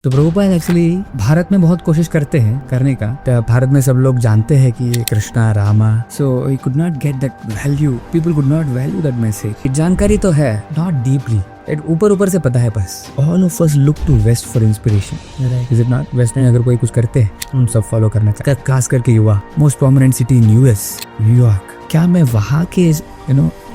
तो प्रभुपाद एक्चुअली भारत में बहुत कोशिश करते हैं करने का। तो भारत में सब लोग जानते हैं कि ये Krishna Rama, so we could not get that value, people could not value that message. जानकारी तो है, नॉट डीपली, ऊपर ऊपर से पता है बस। All of us look to west for inspiration, is it not? West में अगर कोई कुछ करते हैं हम सब फॉलो करना चाहते हैं, खास करके युवा। Most prominent city in US, New York. क्या मैं वहाँ के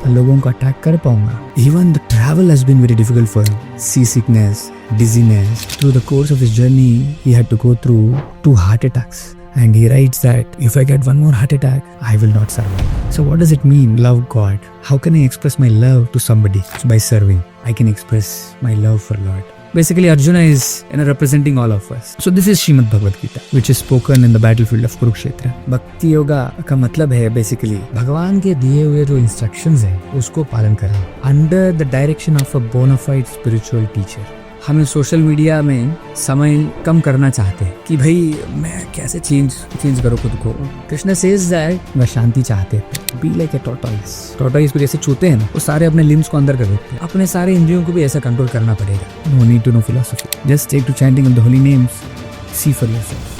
लोगों को अटैक कर पाऊंगा? Even the travel has been very difficult for him. Seasickness, dizziness. Through the course of his journey, he had to go through 2 heart attacks. And he writes that if I get one more heart attack, I will not survive. So what does it mean, love God? How can I express my love to somebody? So by serving, I can express my love for Lord. Basically, Arjuna is representing all of us. So this is Srimad Bhagavad Gita, which is spoken in the battlefield of Kurukshetra. भक्ति योगा का मतलब है basically भगवान के दिए हुए जो instructions हैं उसको पालन करना under the direction of a bona fide spiritual teacher. हम सोशल मीडिया में समय कम करना चाहते हैं कि भाई मैं कैसे चेंज करूँ खुद को। कृष्ण सेज दैट वह शांति चाहते हैं। Be like a tortoise. Tortoise को जैसे छूते हैं ना, वो सारे अपने लिम्स को अंदर कर देते हैं। अपने सारे इंद्रियों को भी ऐसा कंट्रोल करना पड़ेगा। No need to know philosophy, just take to chanting of the holy names, see for yourself.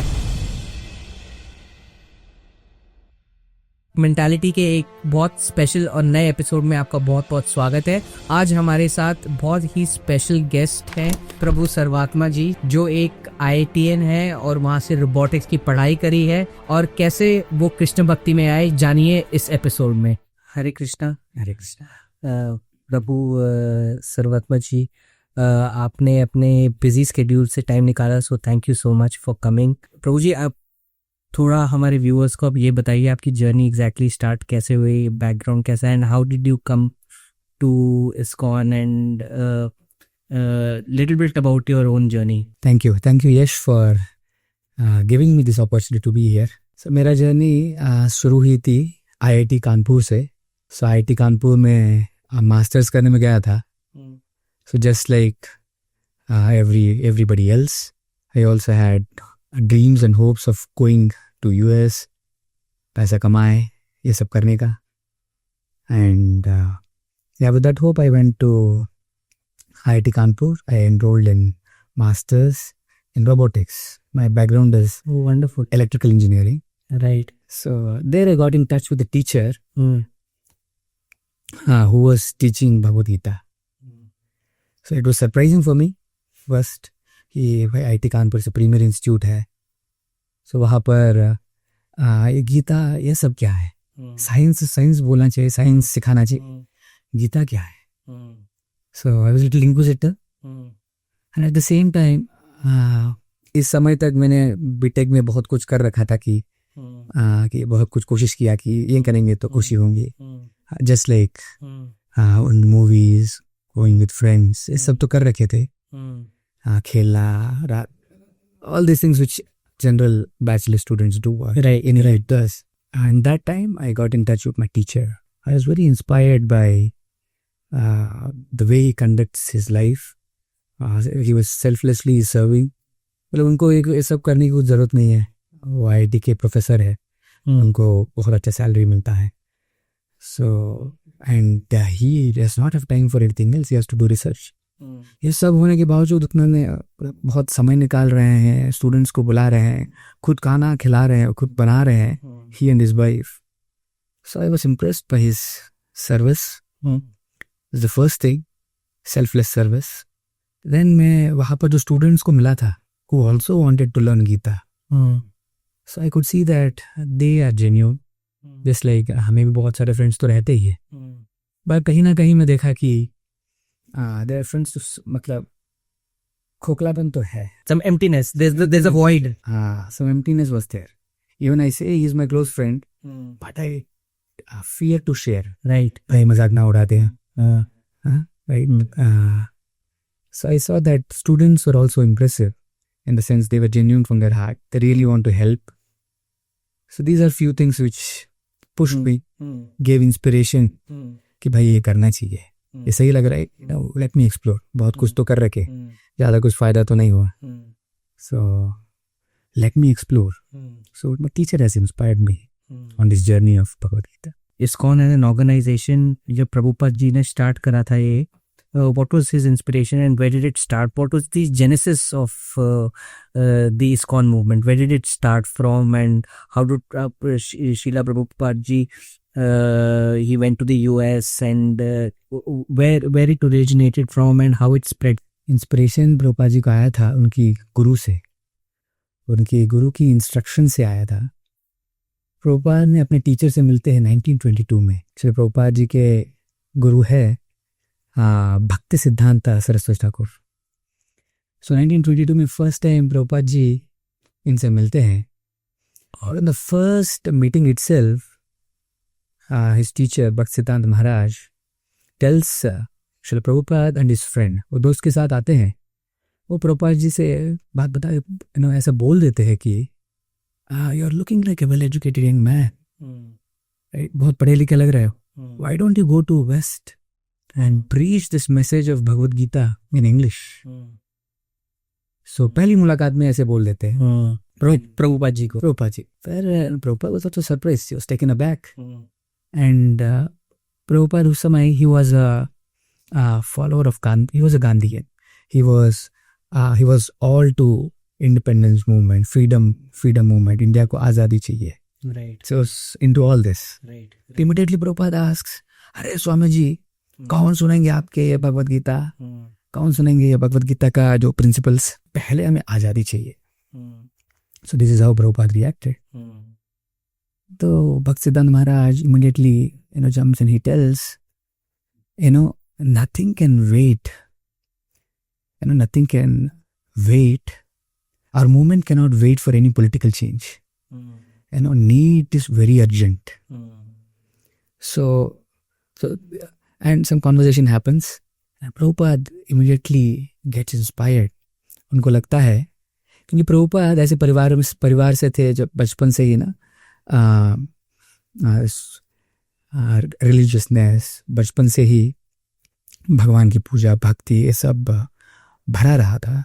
Mentality के एक बहुत स्पेशल और नए एपिसोड में आपका बहुत बहुत स्वागत है। आज हमारे साथ बहुत ही स्पेशल गेस्ट हैं प्रभु सर्वात्मा जी, जो एक IITian है और वहाँ से रोबोटिक्स की पढ़ाई करी है, और कैसे वो कृष्ण भक्ति में आए जानिए इस एपिसोड में। हरे कृष्णा। हरे कृष्णा। प्रभु सर्वात्मा जी, आपने अपने बिजी स्केड्यूल से टाइम निकाला, so thank you so much for coming. Prabhu ji, आप थोड़ा हमारे व्यूअर्स को अब ये बताइए आपकी जर्नी एग्जैक्टली स्टार्ट कैसे हुई, बैकग्राउंड कैसा है, and how did you come to ISKCON, and little bit about your own journey. Thank you Yash for giving me this opportunity to be here. So मेरा जर्नी शुरू हुई थी IIT कानपुर से। सो IIT Kanpur में मास्टर्स करने में गया था। So just like everybody else, I also had dreams and hopes of going to US, पैसा कमाए, ये सब करने का। And yeah, with that hope I went to IIT Kanpur. I enrolled in masters in robotics. My background is wonderful electrical engineering. Right. So there I got in touch with the teacher who was teaching Bhagavad Gita. So it was surprising for me first कि भाई IIT Kanpur से premier institute है। सो वहाँ पर ये गीता ये सब क्या है? साइंस बोलना चाहिए, साइंस सिखाना चाहिए, गीता क्या है? So I was little inquisitive and at the same time इस समय तक मैंने बीटेक में बहुत कुछ कर रखा था कि बहुत कुछ कोशिश किया कि ये करेंगे तो खुशी होंगी, जस्ट लाइक उन मूवीज, गोइंग विद फ्रेंड्स, ये सब तो कर रखे थे। खेलना, रात, all these things which general bachelor students do, right does. And that time I got in touch with my teacher. I was very inspired by the way he conducts his life. He was selflessly serving. मतलब उनको ये सब करने की कुछ ज़रूरत नहीं है। वो IIT के प्रोफेसर है, उनको बहुत अच्छा सैलरी मिलता है। So and he does not have time for anything else. He has to do research. ये सब होने के बावजूद उन्होंने बहुत समय निकाल रहे हैं, स्टूडेंट्स को बुला रहे हैं, खुद खाना खिला रहे हैं, खुद बना रहे हैं, he and his wife. So I was impressed by his service. The first thing, selfless service. Then मैं वहाँ पर जो स्टूडेंट्स को मिला था, who also wanted to learn Gita. So I could see that they are genuine. Just like हमें भी बहुत सारे फ्रेंड्स तो रहते ही है, पर कहीं ना कहीं मैं देखा कि their friends to मतलब खोखलापन तो है, some emptiness, there's a void. Some emptiness was there. Even I say he is my close friend, but I fear to share. Right. भाई मजाक ना उड़ाते हैं, right? So I saw that students were also impressive in the sense they were genuine from their heart. They really want to help. So these are few things which pushed me, gave inspiration कि भाई ये करना चाहिए, ये सही लग रहा है, लेट मी एक्सप्लोर। बहुत कुछ तो कर रखे, ज़्यादा कुछ फ़ायदा तो नहीं हुआ, so let me explore. So my teacher has inspired me on this journey of Bhagavad Gita. ISKCON है एन ऑर्गेनाइजेशन जो प्रभुपाद जी ने स्टार्ट करा था, ये what was his inspiration and where did it start? What was the genesis of the ISKCON movement? Where did it start from, and how did Srila Prabhupada ji he went to the US, and where it originated from and how it spread? Inspiration Prabhupada ji को आया था उनकी गुरु से, उनकी गुरु की instruction से आया था। प्रभुपाद ने अपने टीचर से मिलते हैं 1922 में। श्री प्रभुपाद जी के गुरु है भक्ति सिद्धांता सरस्वती ठाकुर। सो 1922 में फर्स्ट टाइम प्रभुपाद जी इनसे मिलते हैं, और in the first meeting itself his teacher Bhakti Siddhanta Maharaj tells Shri Prabhupada and his friend, वो दोस्त के साथ आते हैं, वो प्रभुपाद जी से बात बता ऐसा बोल देते हैं कि you are looking like a well educated young man, बहुत पढ़े लिखे लग रहे हो, why don't you go to west and preach this message of Bhagavad Gita in English. So पहली मुलाकात में ऐसे बोल देते हैं प्रभुपाद जी को। प्रभुपाद जी फिर Prabhupada was also surprised, he was taken aback. And Prabhupada उस समय he was a follower of Gandhi, he was a Gandhian. He was all to independence movement, freedom movement, India को आज़ादी चाहिए. Right. So into all this. Right. Immediately Prabhupada asks, अरे स्वामी जी कौन सुनेंगे आपके ये भगवद गीता, कौन सुनेंगे ये भगवद गीता का जो प्रिंसिपल्स, पहले हमें आज़ादी चाहिए। So this is how Prabhupada reacted. तो Bhakta Siddhanta Maharaj immediately jumps and he tells nothing can wait, nothing can wait, our movement cannot wait for any political change. Need is very urgent. So and some conversation happens, and Prabhupada immediately gets inspired. उनको लगता है, क्योंकि प्रभुपाद ऐसे परिवार से थे जब बचपन से ही रिलीजियसनेस, बचपन से ही भगवान की पूजा भक्ति ये सब भरा रहा था।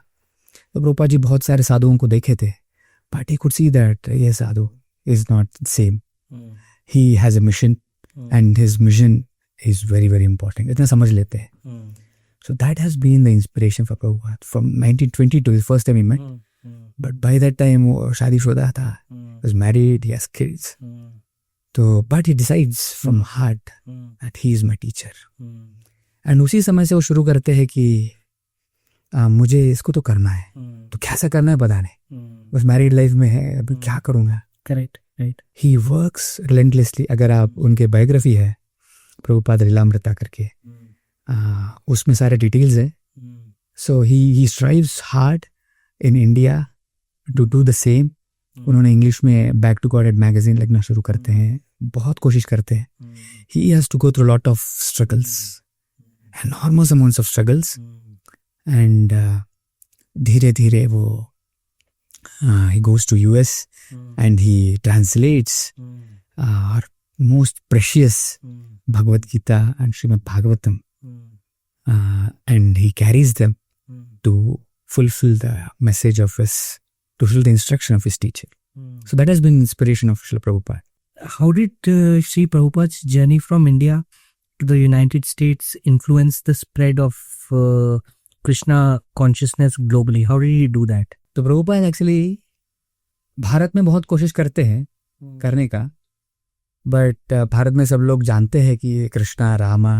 तो प्रभुपाद जी बहुत सारे साधुओं को देखे थे, but he could see that ये sadhu is not same, he has a mission and his mission is very very important. इतना समझ लेते हैं। So that has been the inspiration for Prabhupada from 1922, the first time he met. But by that time वो शादीशुदा था, was married, he has kids. तो but he decides from heart that he is my teacher. And उसी समय से वो शुरू करते हैं कि मुझे इसको तो करना है, तो कैसा करना है पता नहीं, बस मैरिड लाइफ में है, अभी क्या करूँगा। Correct right. He works relentlessly. अगर आप उनके बायोग्राफी है प्रभुपाद लीलामृता करके, उसमें सारे डिटेल्स हैं। So he strives hard in India to do the same. उन्होंने इंग्लिश में बैक टू गॉड मैगजीन लिखना शुरू करते हैं, बहुत कोशिश करते हैं। He has to go through lot of struggles, enormous amounts of struggles, and धीरे धीरे वो he goes to US and he translates our most precious Bhagavad Gita and Srimad Bhagavatam, and he carries them to fulfill the message of his, to fulfill the instruction of his teacher. So that has been inspiration of Srila Prabhupada. How did Sri Prabhupada's journey from India to the United States influence the spread of Krishna consciousness globally? How did he do that? तो Prabhupada actually Bharat में बहुत कोशिश करते हैं करने का, but Bharat में सब लोग जानते हैं कि कृष्णा रामा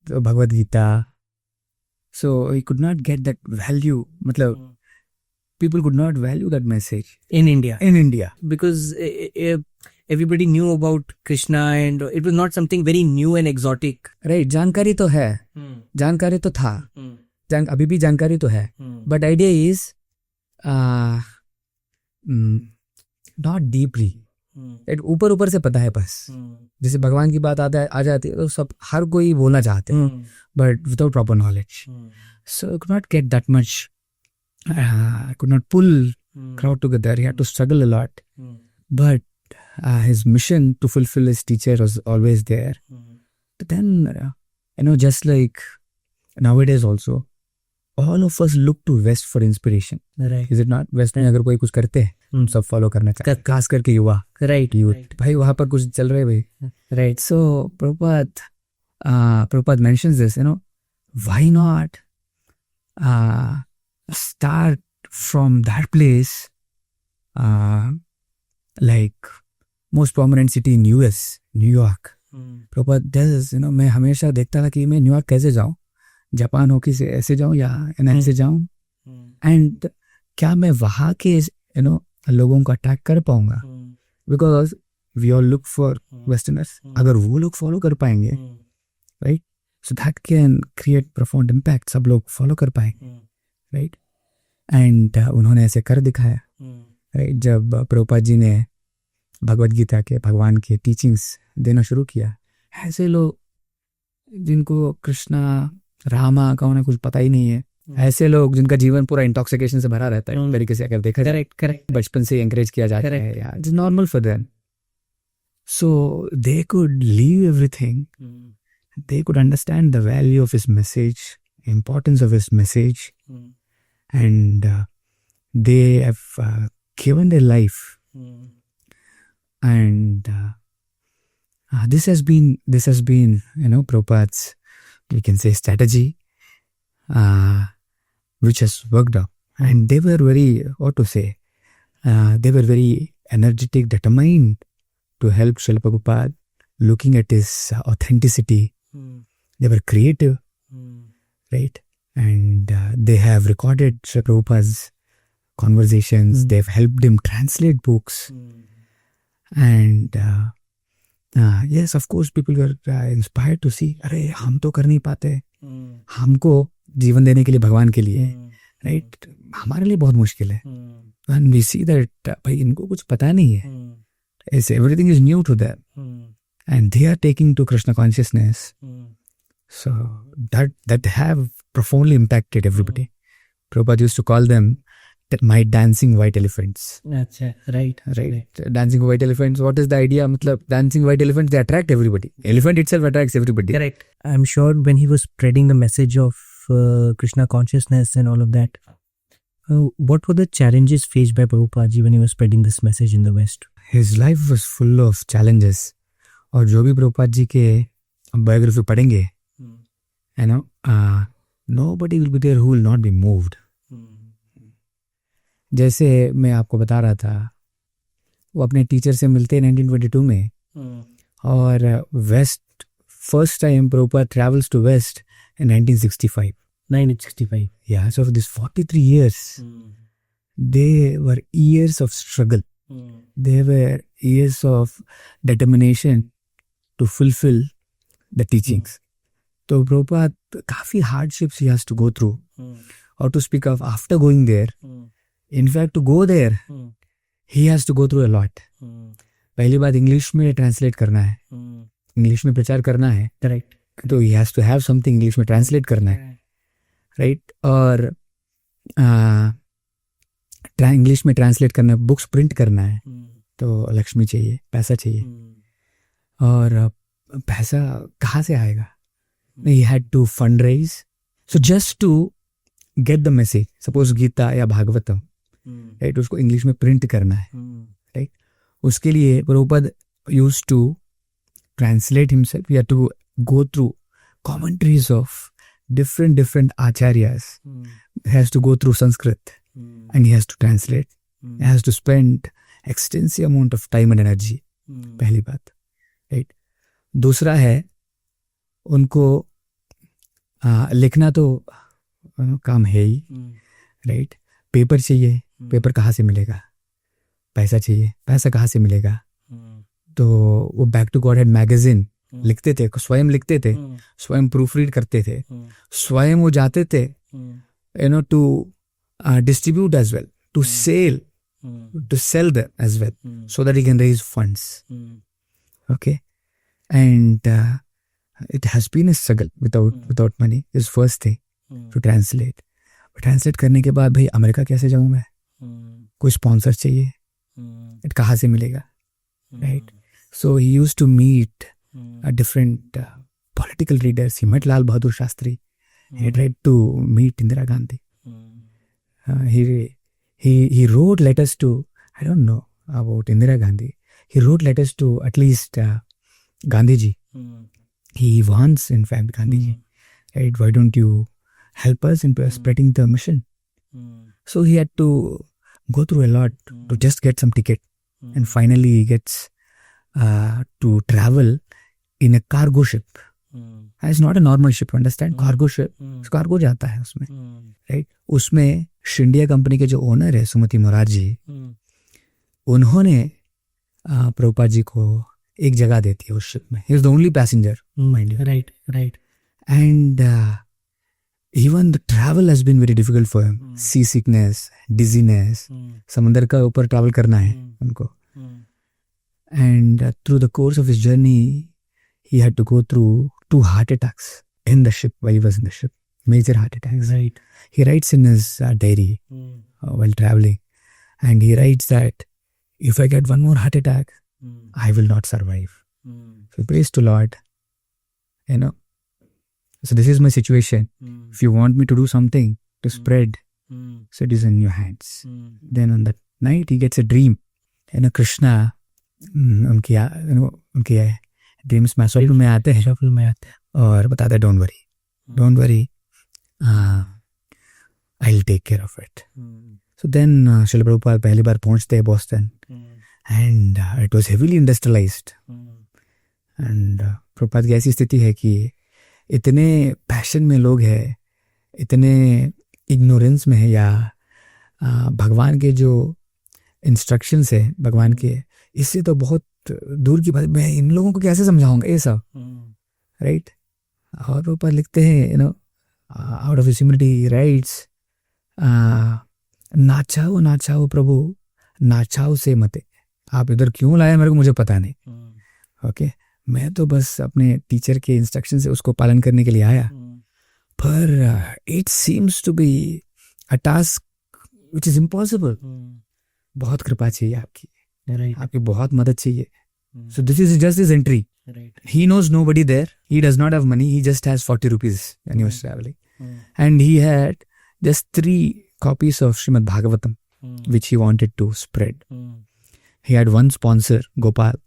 तो Bhagavad Gita, so he could not get that value, मतलब people could not value that message in India because everybody knew about Krishna and it was not something very new and exotic. Right, जानकारी तो है, जानकारी तो था, अभी भी जानकारी तो है, but idea is not deeply. ऊपर से पता है बस, जैसे भगवान की बात आ जाती है तो सब हर कोई बोलना चाहते हैं, but without proper knowledge, so I could not get that much, I could not pull crowd together. He had to struggle a lot, but his mission to fulfill his teacher was always there. But then just like nowadays also, all of us look to West for inspiration. Right. Is it not? West में अगर कोई कुछ करते हैं सब follow करना चाहते हैं, खास करके युवा, राइट यूथ, भाई वहाँ पर कुछ चल रहा है भाई, right. So Prabhupada mentions this, why not start from that place, like most prominent city in US, New York. Prabhupada, there's, मैं हमेशा देखता था कि मैं न्यूयॉर्क कैसे जाऊँ, जापान होके से ऐसे जाऊँ या एनआई से जाऊँ, एंड क्या मैं वहाँ के लोगों को अटैक कर पाऊंगा, because we all look for westerners, अगर वो लोग फॉलो कर पाएंगे, right, so that can create profound impact, सब लोग फॉलो कर पाएंगे, राइट. एंड उन्होंने ऐसे कर दिखाया, राइट. जब प्रभुपाद जी ने भगवद गीता के भगवान के टीचिंग्स देना शुरू किया, ऐसे लोग जिनको कृष्णा रामा का उन्हें कुछ पता ही नहीं है, ऐसे लोग जिनका जीवन पूरा इंटॉक्सिकेशन से भरा रहता है, तरीके से अगर देखा जाए, करेक्ट, बचपन से एंकरेज किया जाता है, यार it's normal for them, so they could leave everything, they could understand the value of his message, importance of his message, and they have given their life, and this has been Prabhupada's, we can say, strategy, which has worked out, and they were very, they were very energetic, determined to help Srila Prabhupada, looking at his authenticity. They were creative, right, and they have recorded Srila Prabhupada's conversations, they've helped him translate books. And yes, of course, people were inspired to see, अरे हम तो कर नहीं पाते, हमको जीवन देने के लिए भगवान के लिए, राइट, हमारे लिए बहुत मुश्किल है. And we see that भाई इनको कुछ पता नहीं है, everything is new to them, and they are taking to Krishna consciousness, so that have profoundly impacted everybody. Prabhupada used to call them my dancing white elephants. अच्छा, right. Dancing white elephants, what is the idea? मतलब dancing white elephants, they attract everybody. Elephant itself attracts everybody. Correct. I'm sure when he was spreading the message of Krishna consciousness and all of that, what were the challenges faced by Prabhupada ji when he was spreading this message in the West? His life was full of challenges. और जो भी प्रभुपाद जी के biography पढ़ेंगे, nobody will be there who will not be moved. जैसे मैं आपको बता रहा था, वो अपने टीचर से मिलते हैं 1922 में, और west first time Prabhupada travels to west in 1965. Yeah, so for these 43 years, they were years of struggle. They were years of determination to fulfill the teachings. So Prabhupada, काफी hardships he has to go through. Or to speak of, after going there, in fact, to go there, he has to go through a lot. पहली बात, English में translate करना है, English में प्रचार करना है, राइट, तो he has to have something English में ट्रांसलेट करना है, राइट, और इंग्लिश में ट्रांसलेट करना है, बुक्स प्रिंट करना है, तो लक्ष्मी चाहिए, पैसा चाहिए, और पैसा कहाँ से आएगा? he had to fundraise, so just to get the message, suppose Gita या भागवतम, राइट, उसको इंग्लिश में प्रिंट करना है, राइट, उसके लिए Prabhupada used to translate himself. He had to go through commentaries of different acharyas. He has to go through Sanskrit, and he has to translate. He has to spend extensive amount of time and energy. पहली बात, right. दूसरा है, उनको लिखना तो काम है ही, right. Paper चाहिए, पेपर कहाँ से मिलेगा? पैसा चाहिए, पैसा कहाँ से मिलेगा? तो वो back to Godhead magazine लिखते थे, स्वयं लिखते थे, स्वयं प्रूफ रीड करते थे, स्वयं वो जाते थे, to distribute as well, to sell them as well, so that he can raise funds. Okay, and it has been a struggle without money. Is first thing to translate. Translate करने के बाद भाई अमेरिका कैसे जाऊँ मैं? कोई sponsor चाहिए, कहाँ से मिलेगा, right? So he used to meet different political leaders. He met Lal Bahadur Shastri. He tried to meet Indira Gandhi. He wrote letters to, I don't know about Indira Gandhi. He wrote letters to at least Gandhi ji. He wants, in fact, Gandhi ji. right? Why don't you help us in spreading the mission? So he had to go through a lot to just get some ticket, and finally he gets to travel in a cargo ship. And it's not a normal ship, understand? Cargo ship, cargo जाता है उसमें, right? उसमें शिंडिया company के जो owner है सुमति मुरारजी, उन्होंने प्रभुपाद जी को एक जगह देती है उस शिप में. He was the only passenger, mind you. Right. And even the travel has been very difficult for him. Sea sickness, dizziness, समंदर का ऊपर ट्रैवल करना है उनको. And through the course of his journey, he had to go through 2 heart attacks in the ship while he was in the ship. Major heart attacks. Right. He writes in his diary while traveling, and he writes that if I get one more heart attack, I will not survive. So praise to Lord. You know. So this is my situation. If you want me to do something to spread, so it is in your hands. Then on that night he gets a dream. You know, Krishna, उनके dreams में स्वप्न में आते हैं और बताते हैं don't worry, I'll take care of it. So then Srila Prabhupada पहली बार पहुंचते हैं Boston, and it was heavily industrialized. And Prabhupada की ऐसी स्थिति है कि इतने पैशन में लोग हैं, इतने इग्नोरेंस में है, या भगवान के जो इंस्ट्रक्शंस है भगवान के, इससे तो बहुत दूर की बात. मैं इन लोगों को कैसे समझाऊंगा ये सब, राइट? और ऊपर लिखते हैं, you know, out of his humility writes, नाचाओ प्रभु, नाचाओ से मते. आप इधर क्यों लाए मेरे को मुझे पता नहीं. ओके, मैं तो बस अपने टीचर के इंस्ट्रक्शन से उसको पालन करने के लिए आया. पर it seems to be a task which is impossible. बहुत कृपा चाहिए आपकी, आपकी बहुत मदद चाहिए. So this is just his entry. He knows nobody there. He does not have money. He just has 40 rupees when he was traveling. And he had just 3 copies of Srimad Bhagavatam, which he wanted to spread. He had one sponsor, Gopal,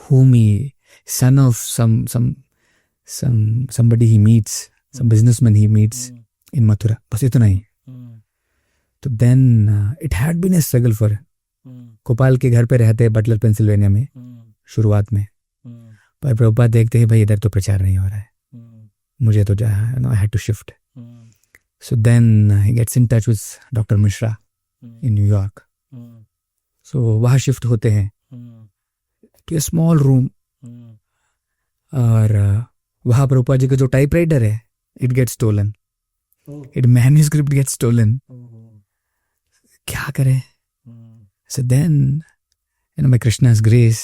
whom he, son of somebody he meets, some businessman he meets in Mathura. बस इतना ही. तो then it had been a struggle for him. Gopal के घर पे रहते हैं Buttler Pennsylvania में शुरुआत में. पर प्रभुपाद देखते हैं भाई इधर तो प्रचार नहीं हो रहा है, मुझे तो I had to shift. So then he gets in touch with doctor Mishra in New York. सो वहाँ शिफ्ट होते हैं टू ए स्मॉल रूम. और वहाँ प्रभुपाद जी का जो टाइपराइटर है, it gets stolen, it manuscript gets stolen. क्या करें? So then, you know, by Krishna's grace,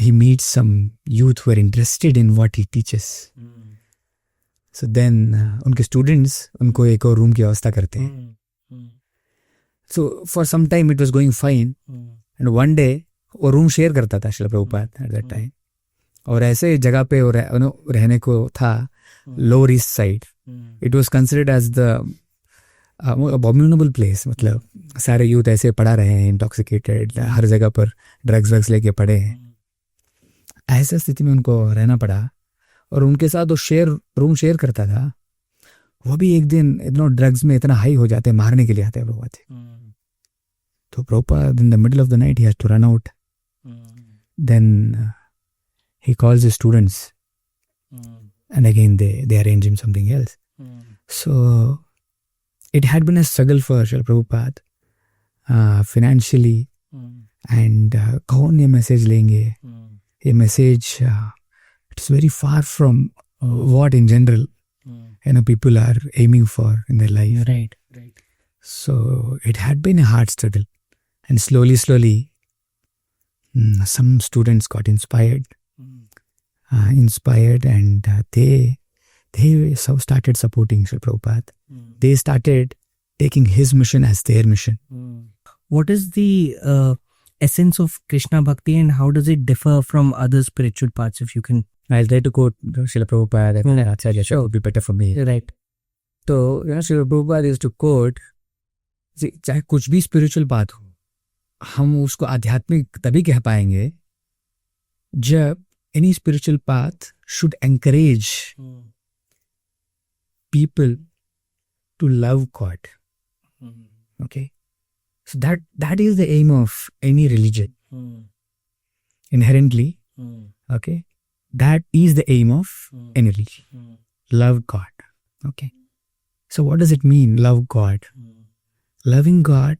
he meets some youth who are interested in what he teaches. So then, उनके students उनको एक और रूम की व्यवस्था करते हैं. So for some time it was going fine, and one day वो room share करता था Srila Prabhupada at that time. और ऐसे जगह पे रहने को था, Lower East Side. It was considered as the abominable place. मतलब सारे यूथ ऐसे पड़ा रहे हैं, इंटॉक्सिकेटेड, हर जगह पर ड्रग्स लेके पड़े हैं. ऐसा स्थिति में उनको रहना पड़ा. और उनके साथ वो रूम शेयर करता था, वो भी एक दिन ड्रग्स में इतना हाई हो जाते हैं, मारने के लिए आते हैं प्रभुपाद. तो Prabhupada in the middle of the night he has to run out. Then he calls his students and again they arrange him something else. So it had been a struggle for Srila Prabhupada financially, and कौन ये message लेंगे, ये message it's very far from what in general people are aiming for in their life. Right. So it had been a hard struggle, and slowly some students got inspired, and they started supporting Srila Prabhupada. They started taking his mission as their mission. What is the essence of Krishna Bhakti, and how does it differ from other spiritual paths? If you can, I'll try to quote Srila Prabhupada. Acharya, sure, would be better for me. Right. So, Srila Prabhupada used to quote, चाहे कुछ भी spiritual बात हो, हम उसको आध्यात्मिक तभी कह पाएंगे जब any spiritual path should encourage people to love God. Okay, so that is the aim of any religion. Inherently, okay, that is the aim of any religion. Love God. Okay, so what does it mean? Love God. Loving God.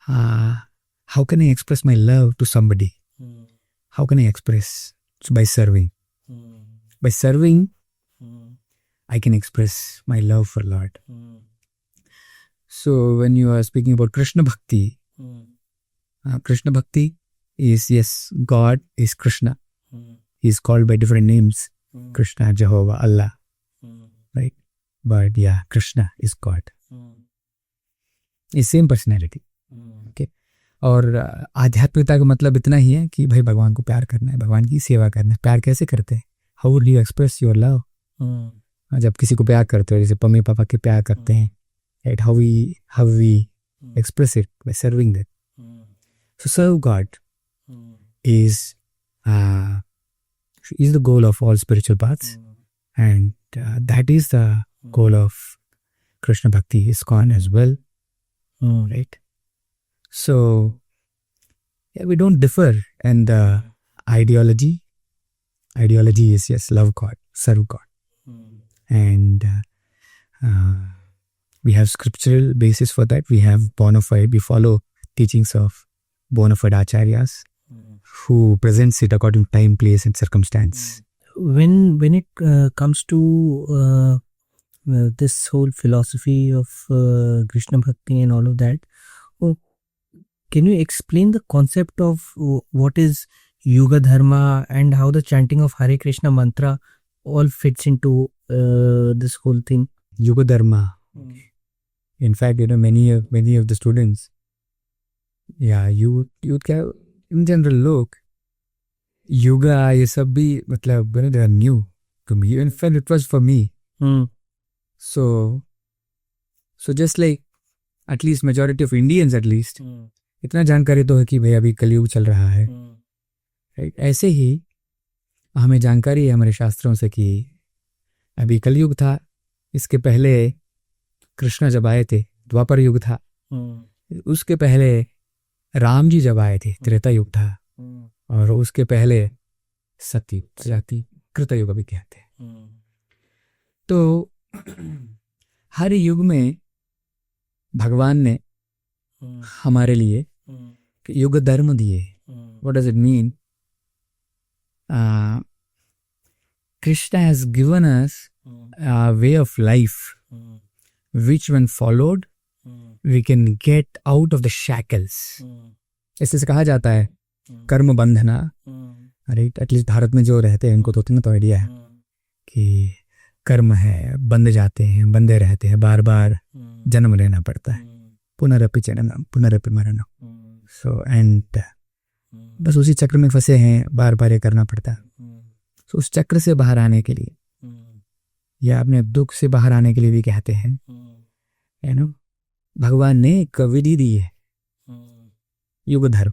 How can I express my love to somebody? How can I express? So by serving. By serving, I can express my love for Lord. So when you are speaking about Krishna Bhakti, Krishna Bhakti is, yes, God is Krishna. He is called by different names. Krishna, Jehovah, Allah. Right? But yeah, Krishna is God. Is same personality. Okay. और आध्यात्मिकता का मतलब इतना ही है कि भाई भगवान को प्यार करना है, भगवान की सेवा करना है. प्यार कैसे करते हैं? How would you express your love? जब किसी को प्यार करते हो, जैसे मम्मी पापा के प्यार करते हैं, right? How we express it by serving them. So serve God is the goal of all spiritual paths, and that is the goal of Krishna Bhakti ISKCON as well. Right? So yeah, we don't differ, and the ideology is, yes, love God, serve God, and we have scriptural basis for that. We have we follow teachings of bona fide acharyas who presents it according to time, place, and circumstance. When it comes to this whole philosophy of Krishna Bhakti and all of that, can you explain the concept of what is Yuga Dharma and how the chanting of Hare Krishna mantra all fits into this whole thing? Yuga Dharma. In fact, many of the students, youth in general लोग yoga ये सब भी मतलब they are new to me. In fact, it was for me. So just like at least majority of Indians at least, इतना जानकारी तो है कि भाई अभी कलयुग चल रहा है. राइट? ऐसे ही हमें जानकारी है हमारे शास्त्रों से कि अभी कलयुग था, इसके पहले कृष्ण जब आए थे द्वापर युग था, उसके पहले राम जी जब आए थे त्रेता युग था, और उसके पहले सतयुग जाति कृत युग अभी कहते हैं. तो हर युग में भगवान ने हमारे लिए युग धर्म दिए. What does it mean? Krishna has given us a way of life which when followed we can get out of the shackles. ऐसे से कहा जाता है कर्म बंधना. राइट? एटलीस्ट भारत में जो रहते हैं उनको तो इतना तो आइडिया है कि कर्म है, बंध जाते हैं, बंधे रहते हैं, बार बार जन्म लेना पड़ता है, पुनरपि जननम पुनरपि मरणम. सो एंड बस उसी चक्र में फंसे हैं, बार बार ये करना पड़ता है. सो उस चक्र से बाहर आने के लिए या अपने दुख से बाहर आने के लिए भी कहते हैं, भगवान ने एक विधि दी है, yuga dharma.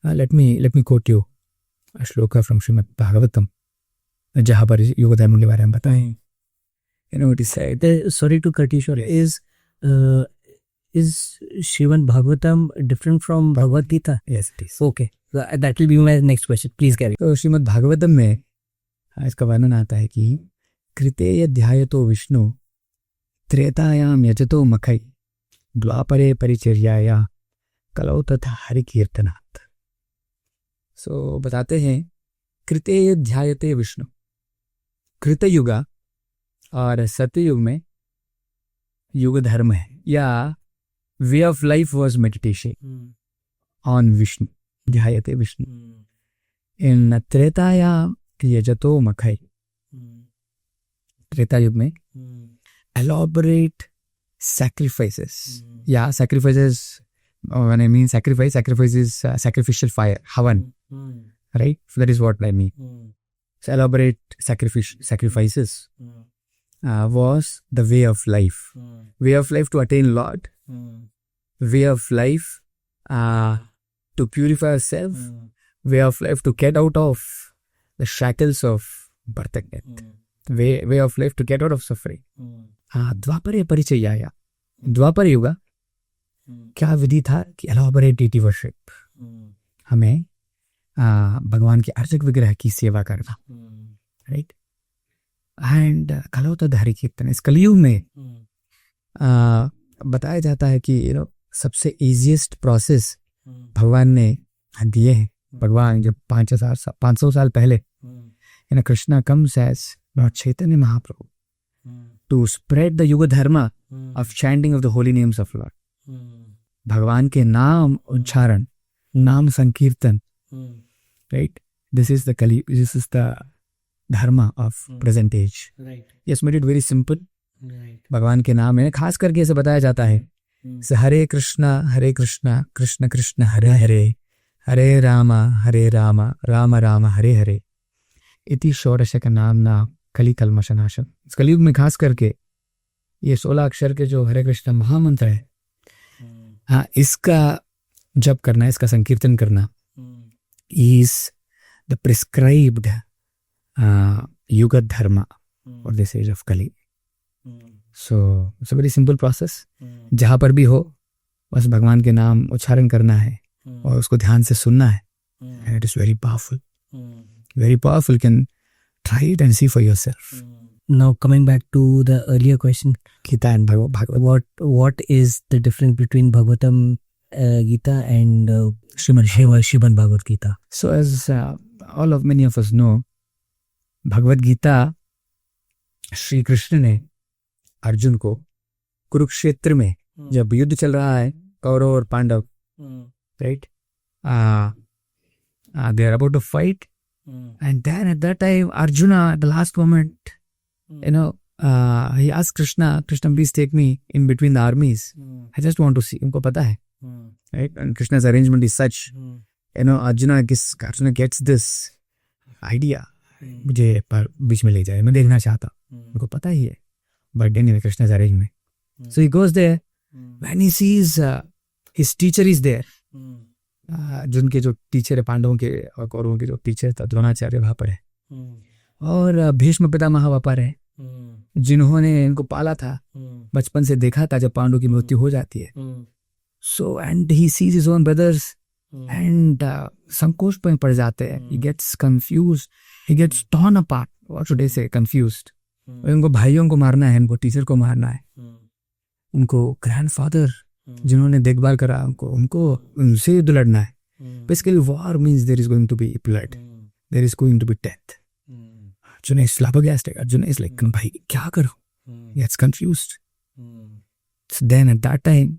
Let me quote you a shloka from Shrimad Bhagavatam, जहाँ पर युग धर्म के बारे में बताएं. It is said, sorry to cut you short, is Srimad Bhagavatam different from Bhagavad Gita? Yes, it is. Okay, so that will be my next question. Please carry. तो श्रीमद् भागवतम में इसका वर्णन आता है कि कृतेय ध्यायतो विष्णु त्रेतायाम यजतो मखै द्वापरे परिचर्याया कलौ तथा हरि कीर्तनात्. सो बताते हैं कृतेय ध्यायते विष्णु. कृतयुगा और सत्ययुग में युग धर्म है, या way of life was meditation on Vishnu, ध्यायते विष्णु. इन त्रेताया यजतो मखै, त्रेता युग में elaborate sacrifices. Sacrifices, when I mean sacrifice is sacrificial fire, havan, right? So that is what I mean. So elaborate sacrifices was the way of life. Way of life to attain Lord. Way of life to purify ourselves. Way of life to get out of the shackles of birth and death. Way of life to get out of suffering. हाँ, द्वापर परिचय आया। द्वापर युग क्या विधि था कि elaborate deity worship, हमें भगवान के अर्चक विग्रह की सेवा करना, राइट। एंड कलो तो हरि कीर्तन, इस कलयुग में बताया जाता है कि सबसे इजीएस्ट प्रोसेस भगवान ने दिए हैं। भगवान जब 500 साल पहले Krishna comes as Lord Chaitanya Mahaprabhu to spread the yuga dharma of chanting of the holy names of Lord. भगवान के नाम उच्चारण, नाम संकीर्तन, right, this is the dharma of present age. Yes, made it very simple. भगवान के नाम में खास करके ऐसे बताया जाता है, हरे कृष्णा कृष्ण कृष्ण हरे हरे, हरे राम राम राम हरे हरे, इति षोडशक नामना कली कल्मषनाशन। इस कलयुग में खास करके ये 16 अक्षर के जो हरे कृष्ण महामंत्र है, हाँ, इसका जप करना, इसका संकीर्तन करना इज द प्रिस्क्राइब्ड युग धर्मा फॉर दिस एज ऑफ कली। So it's a very simple process. जहाँ पर भी हो बस भगवान के नाम उच्चारण करना है और उसको ध्यान से सुनना है। It is very powerful, very powerful. You can try it and see for yourself. Now coming back to the earlier question, Gita and Bhagavad. What is the difference between Bhagavatam Gita and Srimad Bhagavad Gita? So as many of us know, Bhagavad Gita, Shri Krishna ने अर्जुन को कुरुक्षेत्र में जब युद्ध चल रहा है कौरव और Pandava, right, they are about to fight. And then at that time, Arjuna, at the last moment, he asked Krishna, please take me in between the armies. I just want to see. उनको पता है, right? And Krishna's arrangement is such, Arjuna gets this idea, मुझे पर बीच में ले जाए, मैं देखना चाहता, उनको पता ही है. But anyway, Krishna's arrangement. So he goes there. When he sees his teacher is there. जिनके जो टीचर है पांडवों के और कौरवों के जो टीचर था, द्रोणाचार्य वहां पर है, और भीष्म पितामह वहां पर है, जिन्होंने इनको पाला था, बचपन से देखा था जब पांडव की मृत्यु हो जाती है. So and he sees his own brothers and संकोच में पड़ जाते हैं. He gets confused, he gets torn apart, what should I say, confused. उनको भाइयों को मारना है, उनको टीचर को मारना है, उनको ग्रैंडफादर जिन्होंने देखभाल करा उनको उनसे युद्ध लड़ना है. Basically war means there is going to be blood, there is going to be death. Arjun is flabbergasted. Arjun is like, भाई क्या करो, he is confused. Then at that time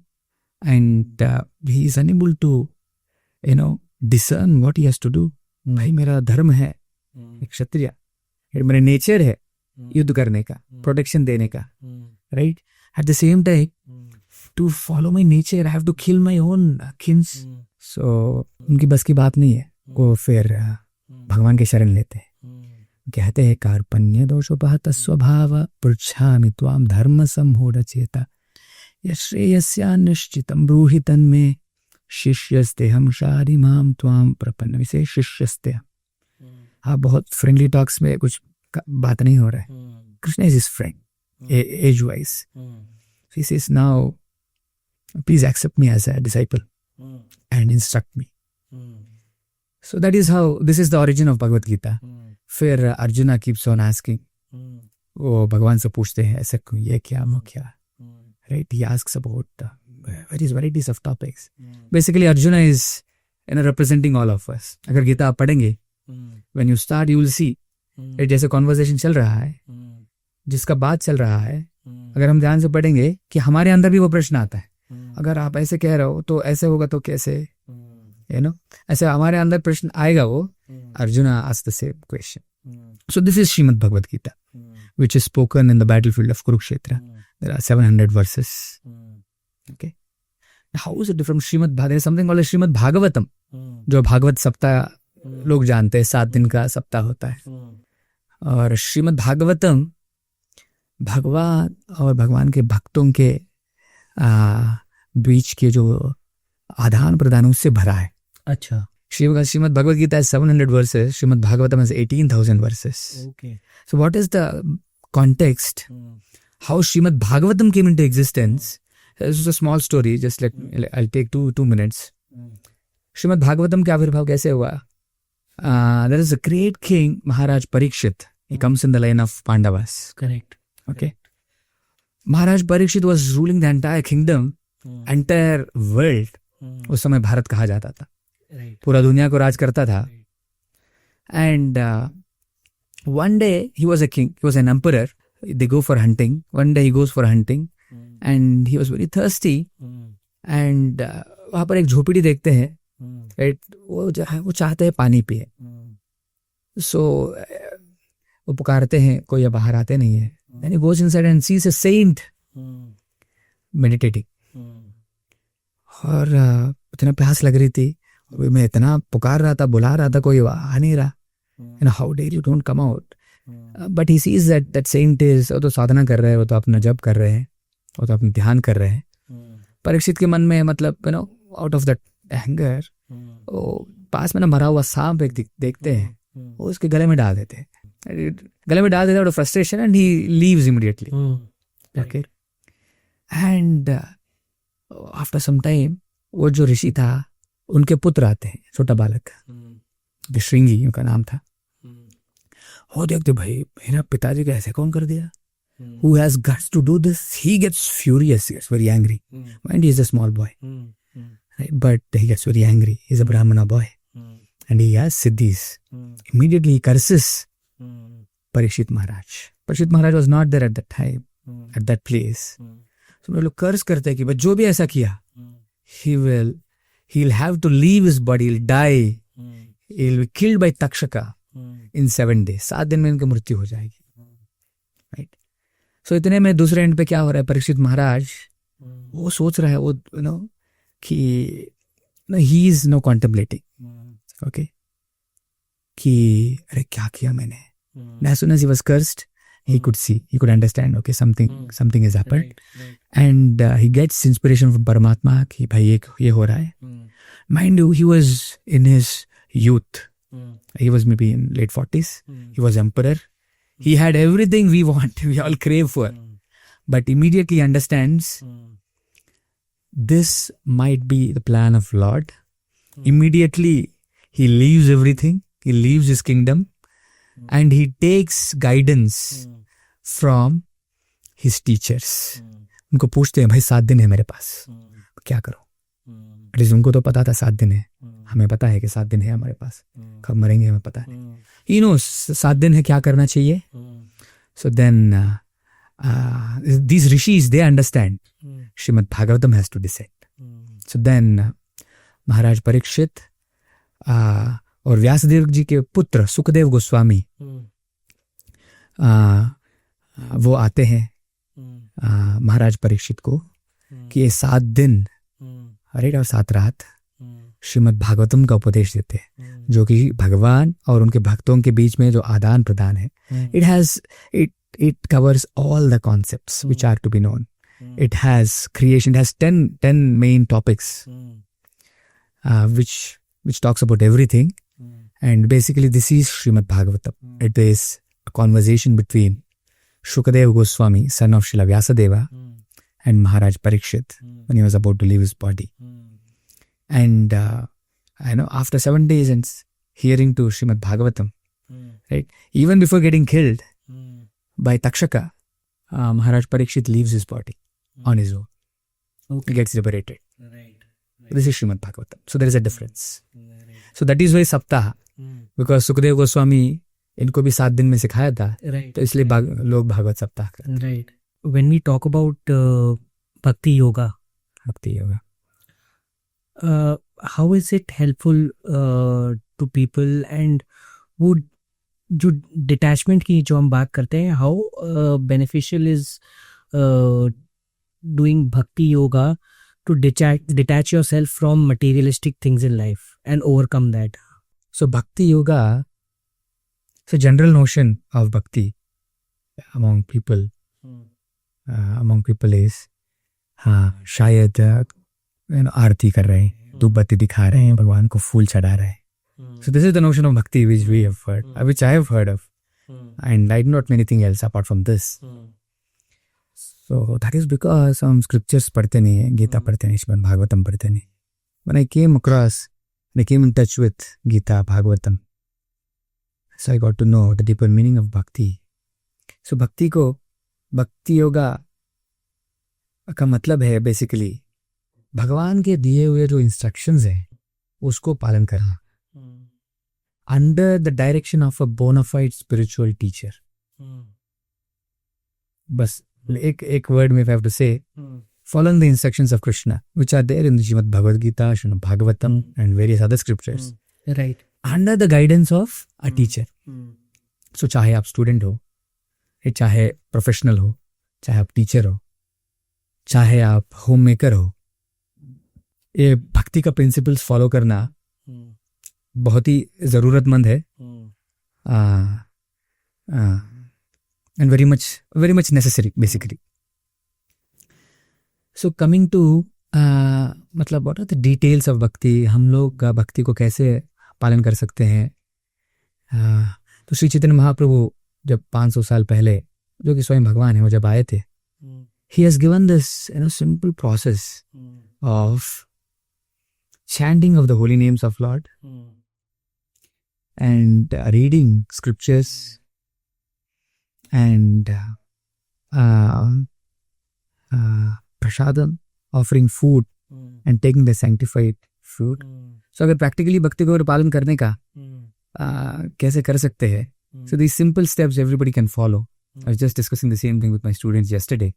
and he is unable to discern what he has to do. भाई मेरा धर्म है एक क्षत्रिय, मेरा nature है युद्ध करने का, प्रोटेक्शन देने का, right. Eight the same time to follow my nature, I have to kill my own kins. So उनकी बस की बात नहीं है. वो फिर भगवान के शरण लेते हैं. कहते हैं कार्पण्य दोषोपहत स्वभाव पृच्छामि त्वाम धर्म सम्मूढ़ चेता यश्रेयस्या निश्चितम ब्रूहि तन्मे शिष्यस्ते हम शारी माम त्वाम प्रपन्न. विशेष शिष्यस्ते. हाँ, बहुत फ्रेंडली टॉक्स में कुछ बात नहीं हो रहा है. Krishna is his friend age wise. He says, now please accept me as a disciple and instruct me. So that is how, this is the origin of Bhagavad Gita. फिर अर्जुना keeps on asking, वो भगवान से पूछते हैं ऐसा क्यों, ये क्या, वो क्या, right? He asks about various varieties of topics. Basically Arjuna is representing all of us. अगर गीता आप पढ़ेंगे, when you start you will see it, जैसे conversation चल रहा है, जिसका बात चल रहा है, अगर हम ध्यान से पढ़ेंगे कि हमारे अंदर भी वो प्रश्न आता है. अगर आप ऐसे कह रहे हो तो ऐसे होगा तो कैसे, ऐसे हमारे अंदर प्रश्न आएगा. वो Arjuna asked the same question. So this is Shrimad Bhagavad Gita which is spoken in the battlefield of Kurukshetra. There are 700 verses. Okay. How is it different from Srimad Bhagavatam? There is something called Srimad Bhagavatam, जो भागवत सप्ताह लोग जानते हैं, 7 दिन का सप्ताह होता है. और श्रीमद् भागवतम भगवान और भगवान के भक्तों के बीच के जो आदान प्रदान उससे भरा है. अच्छा. Srimad Bhagavad Gita has 700 verses. Srimad Bhagavatam has 18,000 verses. Okay. So what is the context? How Srimad Bhagavatam came into existence? This is a small story. Just I'll take two minutes. Srimad Bhagavatam का आविर्भाव कैसे हुआ? There is a great king, Maharaj Parikshit. He comes in the line of Pandavas. Correct. Okay. Maharaj Parikshit was ruling the entire kingdom, entire world. उस समय भारत कहा जाता था. पूरा दुनिया को राज करता था. And one day he was a king. He was an emperor. They go for hunting. One day he goes for hunting, and he was very thirsty. And वहाँ पर एक झोपड़ी देखते हैं. Right? वो चाहते हैं पानी पिए. So वो पुकारते हैं, कोई बाहर आते नहीं है. Then he goes inside and sees a saint meditating. और इतना प्यास लग रही थी. मैं इतना पुकार रहा था, बुला रहा था, कोई आ नहीं रहा. How dare you don't come out? But he sees that saint is, वो तो साधना कर रहे हैं, वो तो अपना जप कर रहे हैं, वो तो अपना ध्यान कर रहे हैं. परीक्षित के मन में मतलब out of that anger, वो पास में ना मरा हुआ सांप एक देखते हैं, वो उसके गले में डाल देते हैं. गले में डाल देते हैं out of frustration, and he leaves immediately. Okay. And after some time, वो जो ऋषि था, उनके पुत्र आते हैं, छोटा बालक, श्रृंगी उनका नाम था. वो देखते भाई मेरा पिताजी को ऐसे कौन कर दिया? Who has guts to do this? He gets furious, he gets very angry. And he is a small boy. Right? But he gets very angry. He is a Brahmana boy. And he has siddhis. Immediately he curses Parikshit Maharaj. Parikshit Maharaj was not there at that time, at that place. So लोग कर्ज करते हैं कि बस जो भी ऐसा किया, he'll have to leave his body, he'll die, he'll be killed by Takshaka in 7 days. 7 दिन में इनकी मृत्यु हो जाएगी. Right? So इतने में दूसरे एंड पे क्या हो रहा है? परीक्षित महाराज वो सोच रहा है, वो कि he is contemplating. Okay? कि अरे क्या किया मैंने? And as soon as he was cursed, he could see, he could understand, okay, something has happened. And he gets inspiration from Paramatma कि भाई ये हो रहा है. Mind you, he was in his youth. He was maybe in late 40s. He was emperor. He had everything we want, we all crave for. But immediately understands this might be the plan of Lord. Immediately he leaves everything. He leaves his kingdom. And he takes guidance from his teachers. उनको पूछते हैं भाई 7 दिन है मेरे पास, क्या करो? At least उनको तो पता था 7 दिन है, हमें पता है कि 7 दिन है हमारे पास, कब मरेंगे हमें पता है. He knows 7 दिन है, क्या करना चाहिए. So then these rishis, they understand Srimad Bhagavatam has to descend. So then Maharaj Parikshit और व्यासदेव जी के पुत्र सुखदेव गोस्वामी वो आते हैं महाराज परीक्षित को कि ये 7 दिन और 7 रात श्रीमद् भागवतम का उपदेश देते हैं, जो कि भगवान और उनके भक्तों के बीच में जो आदान प्रदान है. It covers all the concepts which are to be known. It has creation, it has 10 main topics which talks about everything. And basically this is Srimad Bhagavatam. It is a conversation between Shukadeva Goswami, son of Srila Vyasadeva, and Maharaj Parikshit when he was about to leave his body. And after 7 days and hearing to Srimad Bhagavatam, right, even before getting killed by Takshaka, Maharaj Parikshit leaves his body on his own. He gets liberated. This is Srimad Bhagavatam. So there is a difference. So that is why Saptaha, because Sukadeva Goswami इनको भी 7 दिन में सिखाया था, तो इसलिए लोग भागवत सप्ताह करते हैं. Right. When we talk about bhakti yoga, how is it helpful to people, and वो जो detachment की जो हम बात करते हैं, how beneficial is doing bhakti yoga to detach yourself from materialistic things in life and overcome that? So bhakti yoga, so general notion of bhakti among people is शायद आरती कर रहे हैं, धूप बत्ती दिखा रहे हैं, भगवान को फूल चढ़ा रहे हैं, So this is the notion of bhakti which we have heard, which I have heard of, and I do not know anything else apart from this. So that is because हम scriptures पढ़ते नहीं हैं, गीता पढ़ते नहीं, श्रीमद् भागवतम पढ़ते नहीं. When I came across, when I came in touch with Gita, Bhagavatam, so I got to know the deeper meaning of bhakti. So bhakti को भक्ति योगा का मतलब है बेसिकली भगवान के दिए हुए जो इंस्ट्रक्शंस हैं उसको पालन करना under the direction of a bona fide spiritual teacher. बस एक वर्ड में I have to say following the instructions of Krishna which are there in the Srimad Bhagavad Gita, Srimad Bhagavatam and various other scriptures, right, under the guidance of a teacher. So चाहे आप student हो, चाहे professional हो, चाहे आप teacher हो, चाहे आप होम मेकर हो, ये भक्ति का प्रिंसिपल्स फॉलो करना बहुत ही ज़रूरतमंद है and very much necessary basically. So coming to मतलब what are the details of bhakti, हम लोग भक्ति को कैसे पालन कर सकते हैं. तो श्री चैतन्य महाप्रभु जब 500 साल पहले, जो कि स्वयं भगवान है, वो जब आए थे, he has given this simple process of chanting of the holy names of Lord and reading scriptures and prasadam, offering food and taking the sanctified food. So अगर practically भक्ति को पालन करने का कैसे कर सकते हैं, so these simple steps everybody can follow. I was just discussing the same thing with my students yesterday.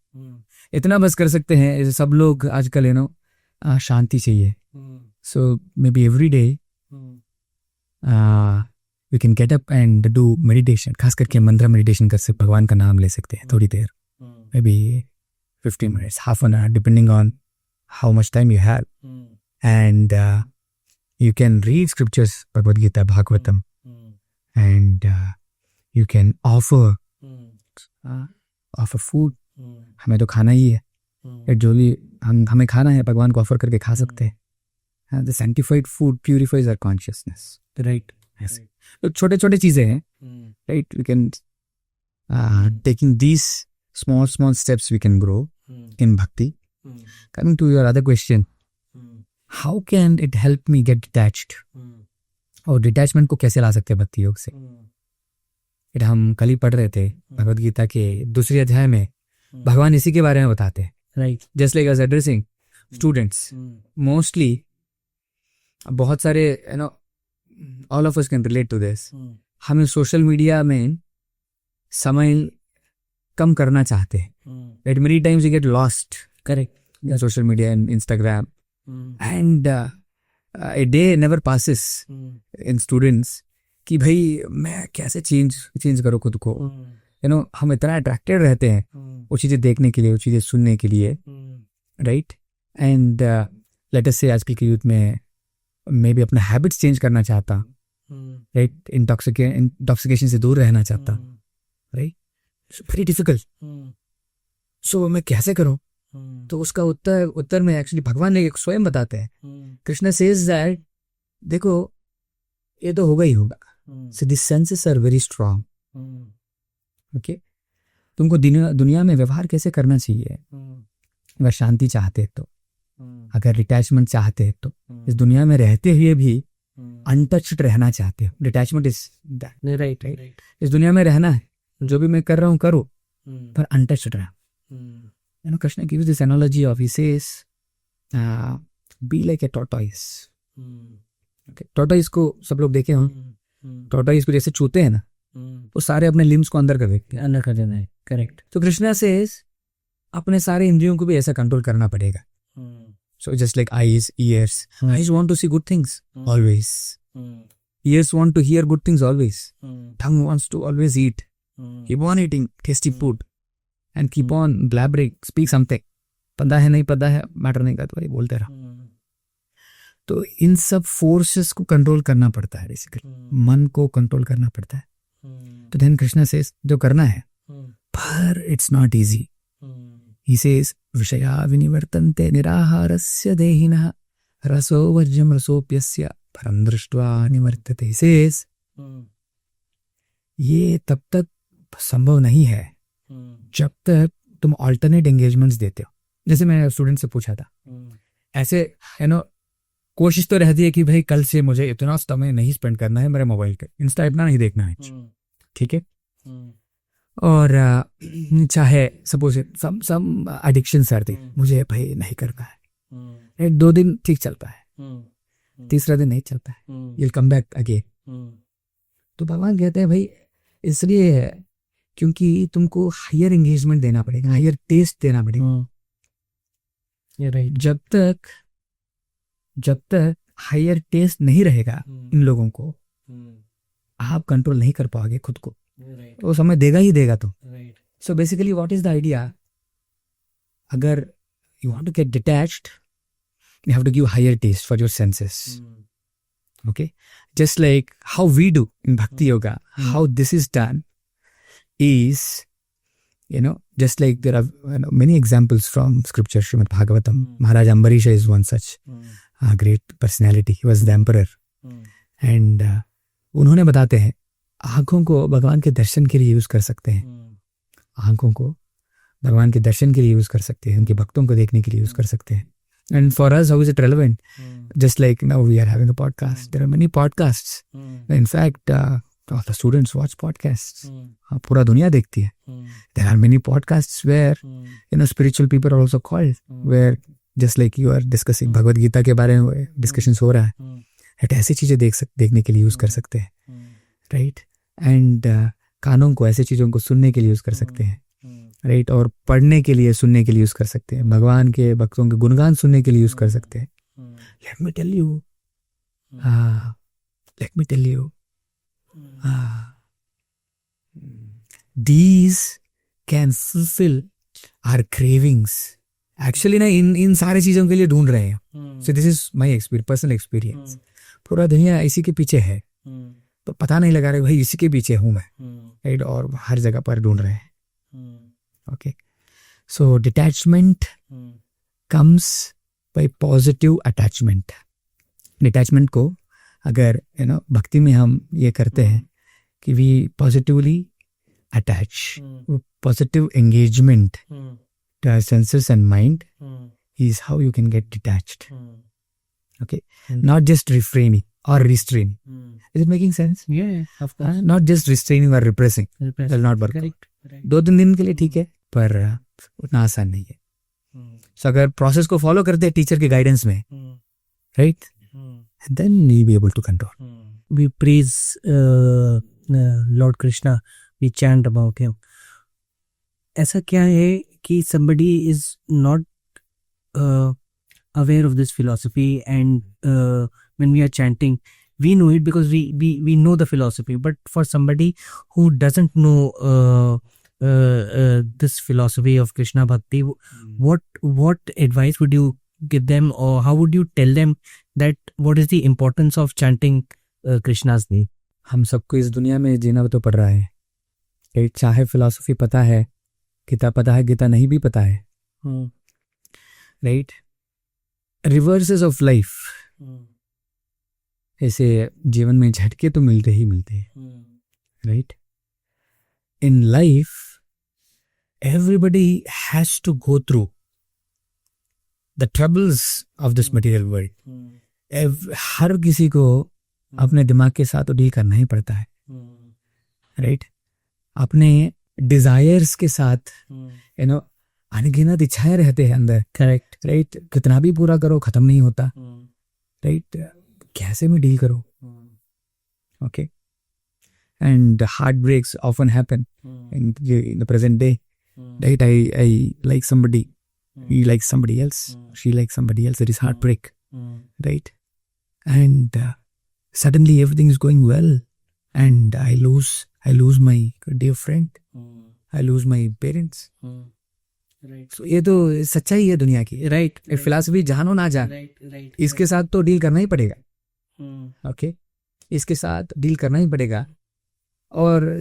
इतना बस कर सकते हैं, जैसे सब लोग आजकल शांति चाहिए. So maybe every day we can get up and do meditation. खास करके मंत्र मेडिटेशन कर सकते, भगवान का नाम ले सकते हैं थोड़ी देर, maybe 15 minutes, half an hour, depending on how much time you have. And you can read scriptures, Bhagavad Gita, Bhagavatam, and you can offer food. हमें तो खाना ही है, जो भी हमें खाना है भगवान को ऑफर करके खा सकते हैं. The sanctified food purifies our consciousness. Right. Yes. तो छोटे छोटे चीजें हैं. Right. We can taking these small steps we can grow in bhakti. Coming to your other question, how can it help me get detached? और detachment को कैसे ला सकते हैं भक्ति योग से. इट हम कल ही पढ़ रहे थे भगवद गीता के 2 अध्याय में भगवान इसी के बारे में बताते हैं. Right. Just like as addressing students, mostly बहुत सारे all of us can relate to this. हम सोशल मीडिया में समय कम करना चाहते हैं. Right. Many times you get lost. Correct. Social media and Instagram and a day never passes in students कि भाई मैं कैसे चेंज करूँ खुद को. हम इतना अट्रैक्टेड रहते हैं वो चीज़ें देखने के लिए, वो चीज़ें सुनने के लिए. राइट. एंड लेट अस से आजकल के यूथ में मैं भी अपना हैबिट्स चेंज करना चाहता. राइट. इंटॉक्सिकेशन से दूर रहना चाहता. राइट. Very difficult. सो मैं कैसे करूँ? तो उसका उत्तर में एक्चुअली भगवान ने स्वयं बताते हैं. कृष्ण सेज दैट देखो ये तो होगा ही होगा. So this senses are very strong. Okay. तुमको दुनिया में व्यवहार कैसे करना चाहिए. अगर शांति चाहते तो, अगर डिटैचमेंट चाहते तो, इस दुनिया में रहते हुए भी अनटच्ड रहना चाहते हो. Detachment is that. राइट. इस दुनिया में रहना है, जो भी मैं कर रहा हूँ करो, पर अनटच्ड रहा. Krishna gives this analogy of, he says, be like a tortoise. Okay. tortoise को सब लोग देखे हों. tortoise को जैसे छूते हैं ना, वो सारे अपने limbs को अंदर कर देते हैं, अंदर कर देना है. करेक्ट. तो कृष्णा says अपने सारे इंद्रियों को भी ऐसा कंट्रोल करना पड़ेगा. So just like eyes, ears. Eyes want to see good things always. Ears want to hear good things always. Tongue wants to always eat. Keep on eating tasty food. And keep on blabbering, speak something. पता है नहीं पता है matter नहीं करता, वही बोलते रहा. तो इन सब फोर्सेस को कंट्रोल करना पड़ता है. बेसिकली मन को कंट्रोल करना पड़ता है. तो देन कृष्णा सेज जो करना है, पर it's not easy. He says विषया विनिवर्तन्ते निराहारस्य देहिनः रसो वर्ज्यम रसोप्यस्य परम दृष्ट्वा निवर्तते says ये तब तक संभव नहीं है जब तक तुम ऑल्टरनेट एंगेजमेंट्स देते हो। जैसे मैंने स्टूडेंट से पूछा था, ऐसे कोशिश तो रहती है कि भाई कल से मुझे इतना समय नहीं स्पेंड करना है मेरे मोबाइल पे, इंस्टा इतना नहीं देखना है, ठीक है। और चाहे सपोज सम एडिक्शन आती, मुझे भाई नहीं करना है, 2 दिन ठीक चलता है, तीसरा दिन नहीं चलता है, you'll come back again। तो भगवान कहते हैं भाई इसलिए है क्योंकि तुमको हायर एंगेजमेंट देना पड़ेगा, हायर टेस्ट देना पड़ेगा। ये राइट। जब तक हायर टेस्ट नहीं रहेगा इन लोगों को, आप कंट्रोल नहीं कर पाओगे खुद को, वो समय देगा ही देगा। तो so basically what is the idea, अगर you want to get detached you have to give higher taste for your senses. Okay, just like how we do in bhakti yoga, how this is done is, just like there are many examples from scripture. Srimad Bhagavatam, Maharaj Ambarisha is one such great personality. He was the emperor, and उन्होंने बताते हैं आंखों को भगवान के दर्शन के लिए use कर सकते हैं, आंखों को भगवान के दर्शन के लिए यूज कर सकते हैं, उनके भक्तों को देखने के लिए यूज कर सकते हैं। And for us, how is it relevant? Just like now we are having a podcast. There are many podcasts. In fact, all the students watch podcasts. पूरा दुनिया देखती है। There are many podcasts where spiritual people are also called. Where just like you are discussing Bhagavad Gita के बारे में discussions हो रहा है, ऐसी चीजें देखने के लिए यूज कर सकते हैं, right? And कानों को ऐसी चीजों को सुनने के लिए यूज कर सकते हैं, राइट, और पढ़ने के लिए, सुनने के लिए यूज कर सकते हैं, भगवान के भक्तों के गुणगान सुनने के लिए यूज कर सकते हैं। Let me tell you these can fulfil our cravings. Actually ना इन सारे चीजों के लिए ढूंढ रहे हैं। So this is my personal experience. पूरा दुनिया इसी के पीछे है, तो पता नहीं लगा रहा भाई इसी के पीछे हूं मैं, राइट, और हर जगह पर ढूंढ रहे हैं। Okay, so detachment comes by positive attachment. Detachment को अगर भक्ति में हम ये करते हैं कि we positively attach, positive engagement to our senses and mind is how you can get detached. Okay, not just refraining or restraining. Is it making sense? Yeah, of course. Not just restraining or repressing. Will not work. Correct. 2-3 दिन के लिए ठीक है, पर उतना आसान नहीं है। सो अगर प्रोसेस को फॉलो करते हैं टीचर के गाइडेंस में, right, then you be able to control. We praise Lord Krishna, we chant about him. ऐसा क्या है कि somebody is not aware of this philosophy, and when we are chanting, we know it because we know the philosophy. But for somebody who doesn't know this philosophy of Krishna Bhakti, what advice would you give them, or how would you tell them that what is the importance of chanting Krishna's name? हम सबको इस दुनिया में जीना तो पड़ रहा है, चाहे फिलॉसफी पता है, गीता पता है, गीता नहीं भी पता है, राइट। रिवर्सेस ऑफ लाइफ, ऐसे जीवन में झटके तो मिलते ही मिलते हैं, right. In life everybody has to go through the troubles of this material world. हर किसी को अपने दिमाग के साथ तो डील करना ही पड़ता है, राइट। अपने डिजायर्स के साथ अनगिनत इच्छाएं रहते हैं अंदर, करेक्ट, राइट। कितना भी पूरा करो खत्म नहीं होता, राइट। कैसे में डील करो, okay. And heartbreaks often happen in the present day, right? I like somebody, he likes somebody else, she likes somebody else. There is heartbreak, right? And suddenly everything is going well, and I lose my dear friend, I lose my parents. right. So ये तो सच्चाई है दुनिया की, right? Philosophy जानो ना जान, right. इसके साथ तो डील करना ही पड़ेगा, ओके। इसके साथ डील करना ही पड़ेगा। और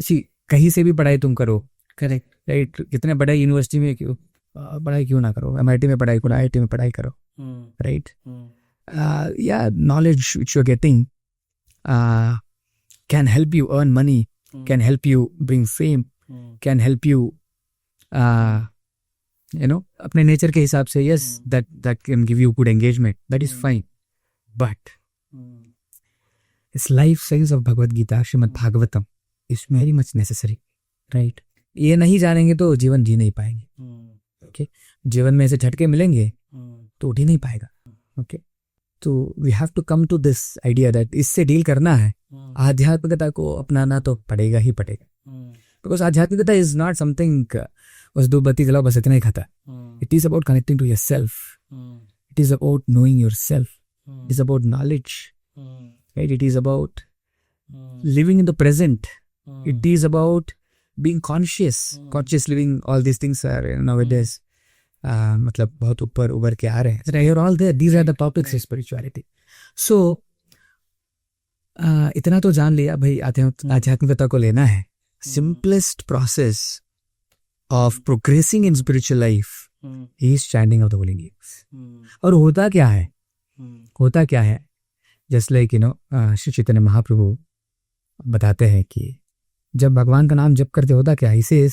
कहीं से भी पढ़ाई तुम करो, करेक्ट, राइट। कितने बड़े यूनिवर्सिटी में पढ़ाई क्यों ना करो, MIT में पढ़ाई करो, IIT में पढ़ाई करो, right. yeah, knowledge which you're getting can help you earn money, can help you bring fame, can help you अपने नेचर के हिसाब से, yes, that can give you good engagement, that is fine, but this life science of Bhagavad Gita, Srimad Bhagavatam is very much necessary, right? ये नहीं जानेंगे तो जीवन जी नहीं पाएंगे, okay? जीवन में ऐसे झटके मिलेंगे तो उठ ही नहीं पाएगा, okay? तो we have to come to this idea that इससे डील करना है, आध्यात्मिकता को अपनाना तो पड़ेगा ही पड़ेगा, because आध्यात्मिकता is not something बस दो बत्ती जलाओ बस इतना ही खाता, it is about connecting to yourself, it is about knowing yourself, it is about knowledge, right? It is about living in the present, it is about being conscious living. All these things are nowadays मतलब बहुत ऊपर उभर के आ रहे हैं. You're all there. These are the topics of spirituality. So इतना तो जान लिया भाई, आध्यात्मिकता को लेना है. Simplest process of progressing in spiritual life is chanting of the holy names. और होता क्या है? होता क्या है? Just like श्री चैतन्य महाप्रभु बताते हैं कि जब भगवान का नाम जप करते होता क्या? इसे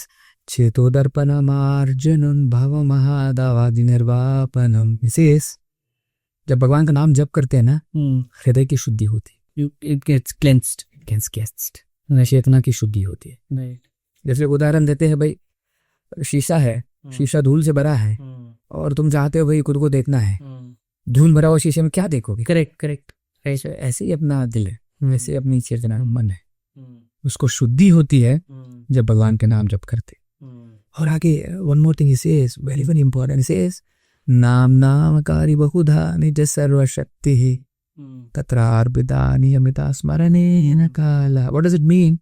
चेतोदर्पणमार्जनं भवमहादावादि निर्वापनम. इसे जब भगवान का नाम जप करते हैं ना, हृदय की शुद्धि होती है. It gets cleansed. चेतना की शुद्धि होती है. जैसे उदाहरण देते हैं भाई, शीशा है, शीशा धूल से भरा है और तुम चाहते हो भाई खुद को देखना है, धूल भरा हुआ शीशे में क्या देखोगे? करेक्ट. ऐसे ही अपना दिल है, वैसे अपनी चेतना मन है, उसको शुद्धि होती है जब भगवान के नाम जप करते. और आगे one more thing is very very important. Is नाम नामकारी बहुधा निज सर्वशक्ति तत्रार्पिता नियमिता स्मरणेन काला. What does it mean?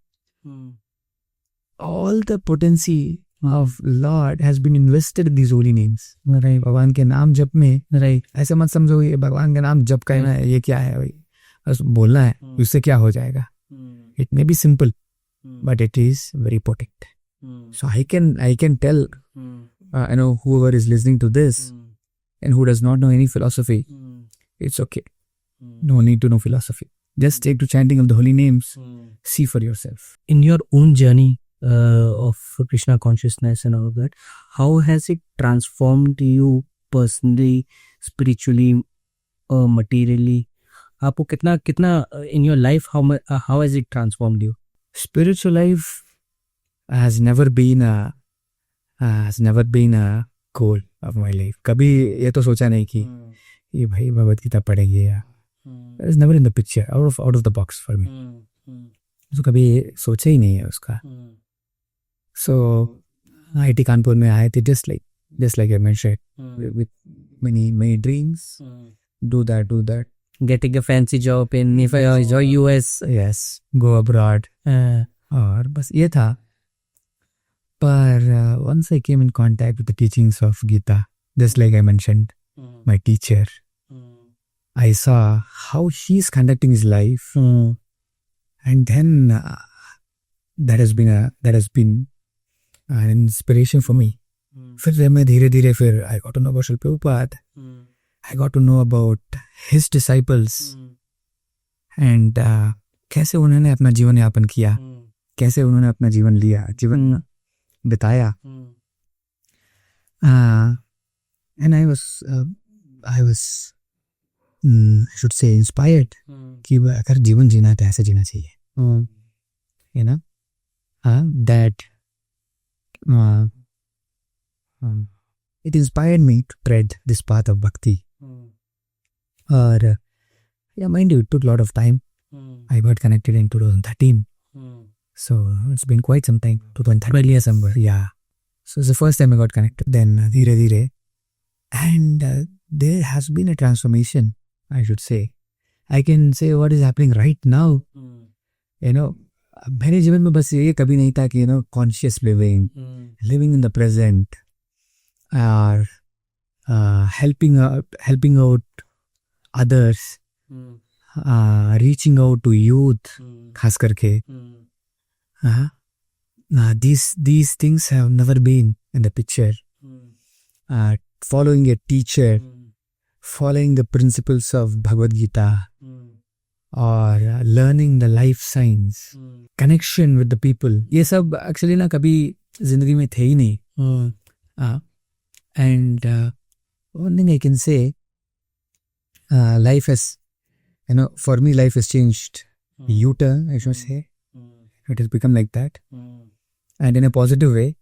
All the potency of Lord has been invested in these holy names. Right. भगवान के नाम जप में, right. ऐसे मत समझो ये भगवान के नाम जप करना है, ये क्या है भाई, बस बोलना है, उससे क्या हो जाएगा? It may be simple, but it is very potent. So I can tell whoever is listening to this and who does not know any philosophy, it's okay. No need to know philosophy. Just take to chanting of the holy names. See for yourself. In your own journey of Krishna consciousness and all of that, how has it transformed you personally, spiritually, materially? आपको कितना in your life, how has it transformed you? Spiritual life has never been a goal of my life. कभी ये तो सोचा नहीं कि ये भाई भगवत गीता पढ़ेंगे या, that is never in the picture, out of the box for me. तो कभी सोचा ही नहीं है उसका. So IIT कानपुर में आए थे, just like I mentioned, with many dreams. Do that. Getting a fancy job in US. Yes, go abroad. और बस ये था. पर once I came in contact with the teachings of Gita, just like I mentioned, my teacher, I saw how she's conducting his life, and then that has been an inspiration for me. फिर मैं धीरे फिर I got to know about Srila Prabhupada. I got to know about his disciples, and कैसे उन्होंने अपना जीवन यापन किया, कैसे उन्होंने अपना जीवन लिया, जीवन बिताया. And I was I should say inspired कि अगर जीवन जीना है तो ऐसे जीना चाहिए. That it inspired me to tread this path of bhakti. Or mind you, it took a lot of time. I got connected in 2013. So it's been quite some time. 2013 somewhere. Yeah. So it's the first time I got connected. Then dhire. And there has been a transformation, I should say. I can say what is happening right now. मेरे जीवन में बस ये कभी नहीं था कि conscious living, living in the present, or helping out others, reaching out to youth, खास करके. These things have never been in the picture. Following a teacher, following the principles of Bhagavad Gita, or learning the life science, connection with the people, ये सब actually ना कभी जिंदगी में थे ही नहीं. And one thing I can say, life has, for me life has changed. U-turn, I should say. It has become like that. And in a positive way,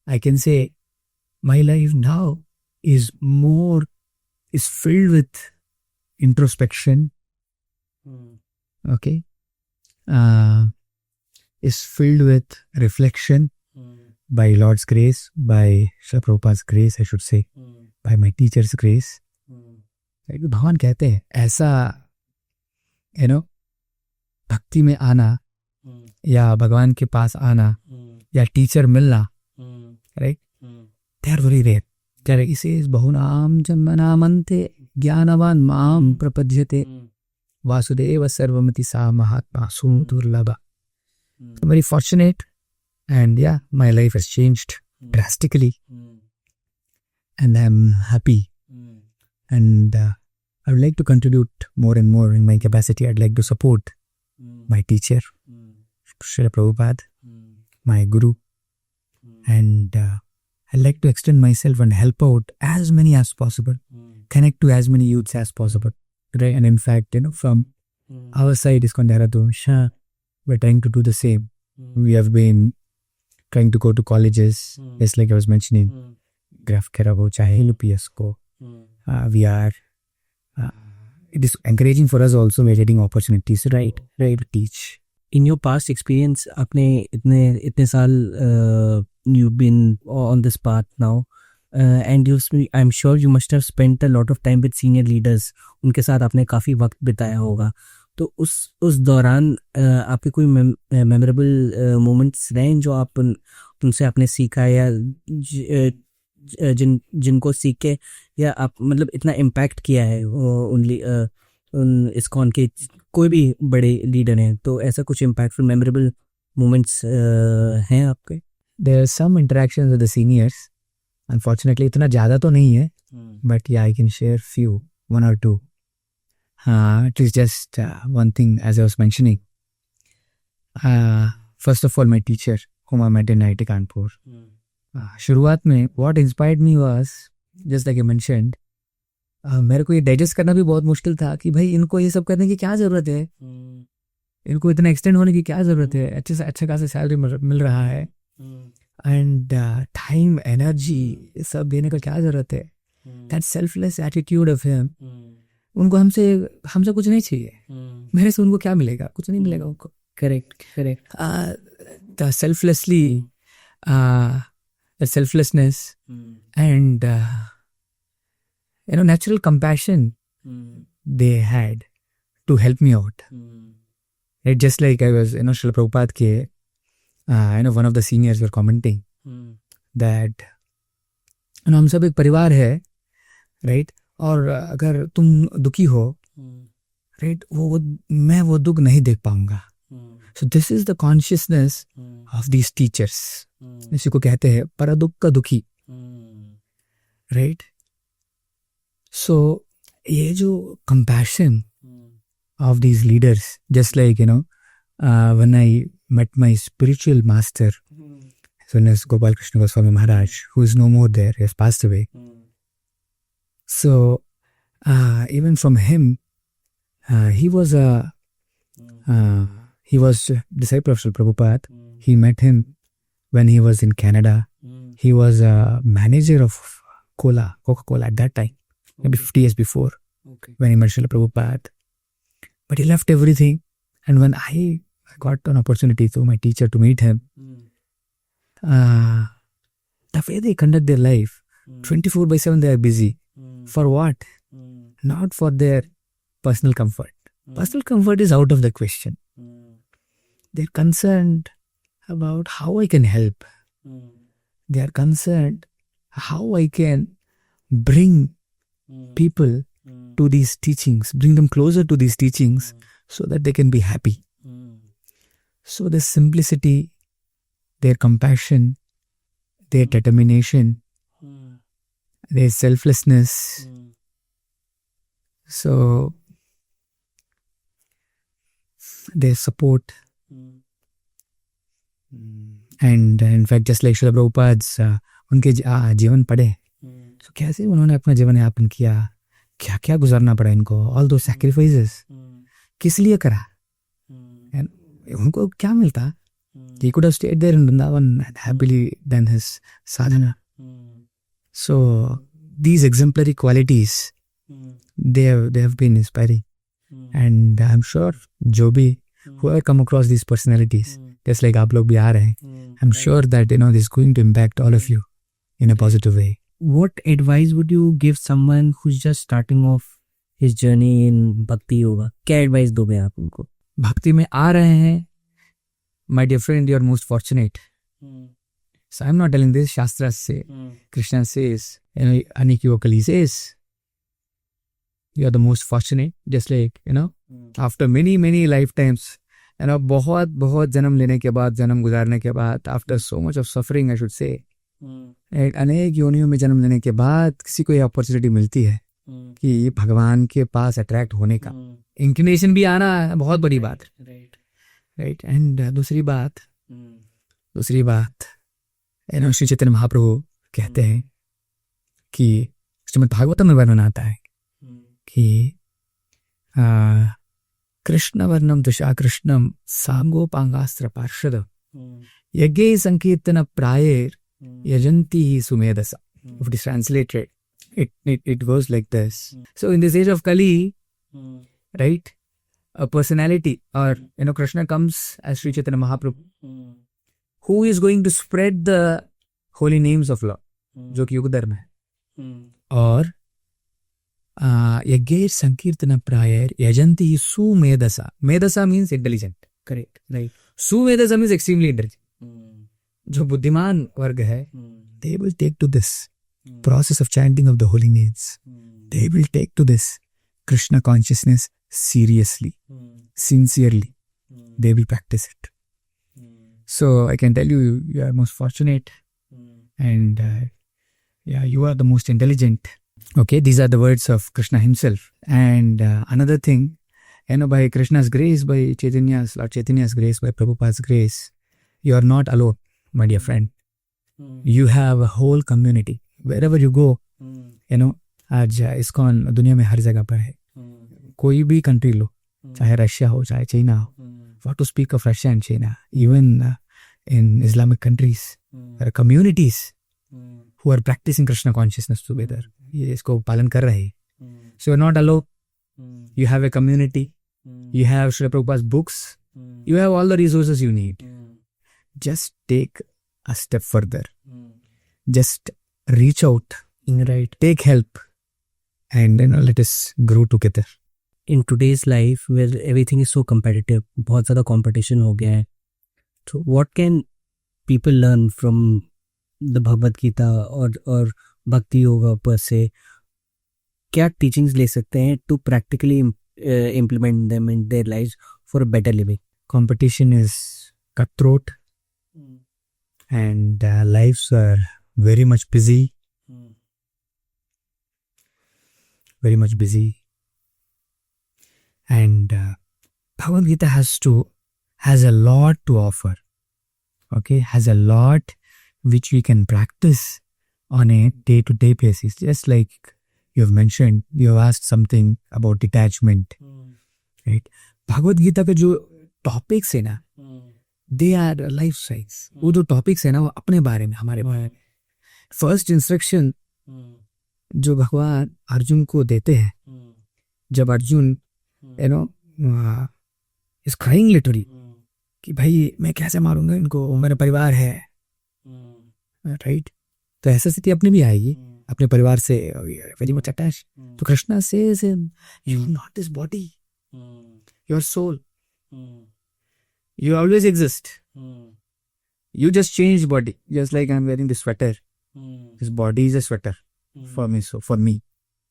I can say my life now is filled with introspection. Okay. Is filled with reflection by Lord's grace, by Srila Prabhupada's grace, I should say, by my teacher's grace. भगवान कहते हैं ऐसा भक्ति में आना या भगवान के पास आना या टीचर मिलना, right, they are very rare. He says बहुनाम जन्मनामन्ते ज्ञानवान माम प्रपद्यते वासुदेव सर्वमति सा महात्मा सुदुर्लभा. I'm very fortunate, and yeah, my life has changed drastically, and I'm happy. And I would like to contribute more and more in my capacity. I'd like to support my teacher, Srila Prabhupada, my guru, and I'd like to extend myself and help out as many as possible, connect to as many youths as possible. Right? And in fact, from our side, ISKCON Dehradun, we're trying to do the same. We have been trying to go to colleges, just like I was mentioning, Graf Keravo, Chahe LPSco. We are, it is encouraging for us also. We're getting opportunities, right, to teach. In your past experience, आपने इतने साल you've been on this path now, and I'm sure you must have spent a lot of time with senior leaders. उनके साथ आपने काफ़ी वक्त बिताया होगा. तो उस दौरान आपके कोई मेमोरेबल मोमेंट्स रहे जो आप उनसे आपने सीखा, या जिनको सीख के या आप मतलब इतना इम्पैक्ट किया है उन ISKCON के कोई भी बड़े लीडर हैं, तो ऐसा कुछ इम्पैक्टफुल मेमोरेबल मोमेंट्स हैं आपके? There are some interactions with the seniors. Unfortunately, इतना ज़्यादा तो नहीं है, but yeah, I can share few, one or two. It is just one thing, as I was mentioning. First of all, my teacher, whom I met in IIT Kanpur. शुरुआत में what inspired me was, just like I mentioned, मेरे को ये digest करना भी बहुत मुश्किल था कि भाई इनको ये सब करने की क्या ज़रूरत है, इनको इतना एक्सटेंड होने की क्या ज़रूरत है, अच्छे से अच्छा खासा सैलरी मिल रहा है, एंड टाइम एनर्जी सब देने का क्या ज़रूरत है. That selfless attitude of him, उनको हमसे कुछ नहीं चाहिए, मेरे से उनको क्या मिलेगा, कुछ नहीं मिलेगा उनको. Correct. The selflessness and natural compassion they had to help me out. Right? Just like I was, Srila Prabhupada ke, one of the seniors were commenting that हम सब एक परिवार है, right? और अगर तुम दुखी हो, right, मैं वो दुख नहीं देख पाऊंगा. So this is the consciousness of these teachers. इसी को कहते हैं परदुख का दुखी, right? So ये जो compassion of these leaders, just like when I met my spiritual master, so as Gopal Krishna Goswami Maharaj, who is no more there, he has passed away. So even from him, he was a disciple of Srila Prabhupada. He met him when he was in Canada. He was a manager of Coca-Cola at that time, maybe 50 years before, when he met Srila Prabhupada. But he left everything. And when I got an opportunity through my teacher to meet him, the way they conduct their life, 24/7 they are busy. For what? Not for their personal comfort. Personal comfort is out of the question. They're concerned about how I can help. They are concerned how I can bring people to these teachings, bring them closer to these teachings so that they can be happy. So their simplicity, their compassion, their determination, there's selflessness. So there's support. And in fact, just like Srila Prabhupada's उनके जीवन पढ़े, so कैसे उन्होंने अपना जीवन यापन किया, क्या क्या गुजारना पड़ा इनको, all those sacrifices किस लिए करा, and उनको क्या मिलता? He could have stayed there in Vrindavan and happily done his sadhana. So these exemplary qualities, they have been inspiring, and I'm sure जो भी whoever come across these personalities, just like आप लोग भी आ रहे हैं, I'm sure that this is going to impact all of you in a positive way. What advice would you give someone who's just starting off his journey in Bhakti Yoga? क्या advice दोगे आप उनको? भक्ति में आ रहे हैं, my dear friend, you are most fortunate. So I'm not telling this, Shastras say, Krishna says, unequivocally says, you are the most fortunate, just like, after many lifetimes, बहुत बहुत जन्म लेने के बाद, जन्म गुजारने के बाद, after so much of suffering, I should say, अनेक योनियों में जन्म लेने के बाद किसी को ये अपॉर्चुनिटी मिलती है कि भगवान के पास अट्रैक्ट होने का इंक्लिनेशन भी आना बहुत बड़ी बात है, राइट. एंड दूसरी बात श्री चैतन्य महाप्रभु कहते हैं कि श्रीमद् भागवतम में वर्णन आता है कि कृष्ण वर्णम दशा कृष्णम सांगोपांगास्त्र पार्षद यज्ञ संकीर्तन प्रायेर यजंती ही सुमेधसा. If it is translated, it goes like this. So in this age of Kali, right, a personality or Krishna comes as Sri Chaitanya Mahaprabhu, who is going to spread the holy names of Lord, जो कि युग धर्म है. और यज्ञ संकीर्तन prior यजंती ही सुमेधसा. मेधसा means intelligent, correct, right. सुमेधसा means extremely intelligent. जो बुद्धिमान वर्ग है, they will take to this process of chanting of the holy names. They will take to this Krishna consciousness seriously, sincerely. They will practice it. So I can tell you, you are most fortunate, and you are the most intelligent. Okay, these are the words of Krishna himself. And another thing, by Krishna's grace, by Lord Chaitanya's grace, by Prabhupada's grace, you are not alone, my dear friend. You have a whole community. Wherever you go, आज ISKCON दुनिया में हर जगह पर है. कोई भी country लो, चाहे Russia हो, चाहे चाइना हो. What to speak of Russia and China, even in Islamic countries, there are communities who are practicing Krishna consciousness together. ये इसको पालन कर रहे हैं. So you are not alone. You have a community. You have Srila Prabhupada's books. You have all the resources you need. Just take a step further. Just reach out, right? Take help, and let us grow together. In today's life, where everything is so competitive, बहुत ज़्यादा competition हो गया है. So what can people learn from the Bhagavad Gita or Bhakti Yoga per se? क्या teachings ले सकते हैं to practically implement them in their lives for a better living? Competition is cutthroat, and lives are very much busy. Very much busy. And Bhagavad Gita has a lot to offer. Okay, has a lot which we can practice on a day-to-day basis. Just like you have mentioned, you have asked something about detachment, right? Bhagavad Gita पे जो topics है ना, they are life size. वो जो topics है ना, वो अपने बारे में, हमारे बारे में. First instruction जो भगवान अर्जुन को देते हैं, जब अर्जुन is crying literally कि भाई मैं कैसे मारूंगा इनको, मेरा परिवार है, राइट. तो ऐसा स्थिति अपने भी आएगी, अपने परिवार से वेरी मच अटैच. तो Krishna says you are not this body, your soul, you always exist. You just change body, just like I'm wearing this sweater. This body is a sweater for me, so for me,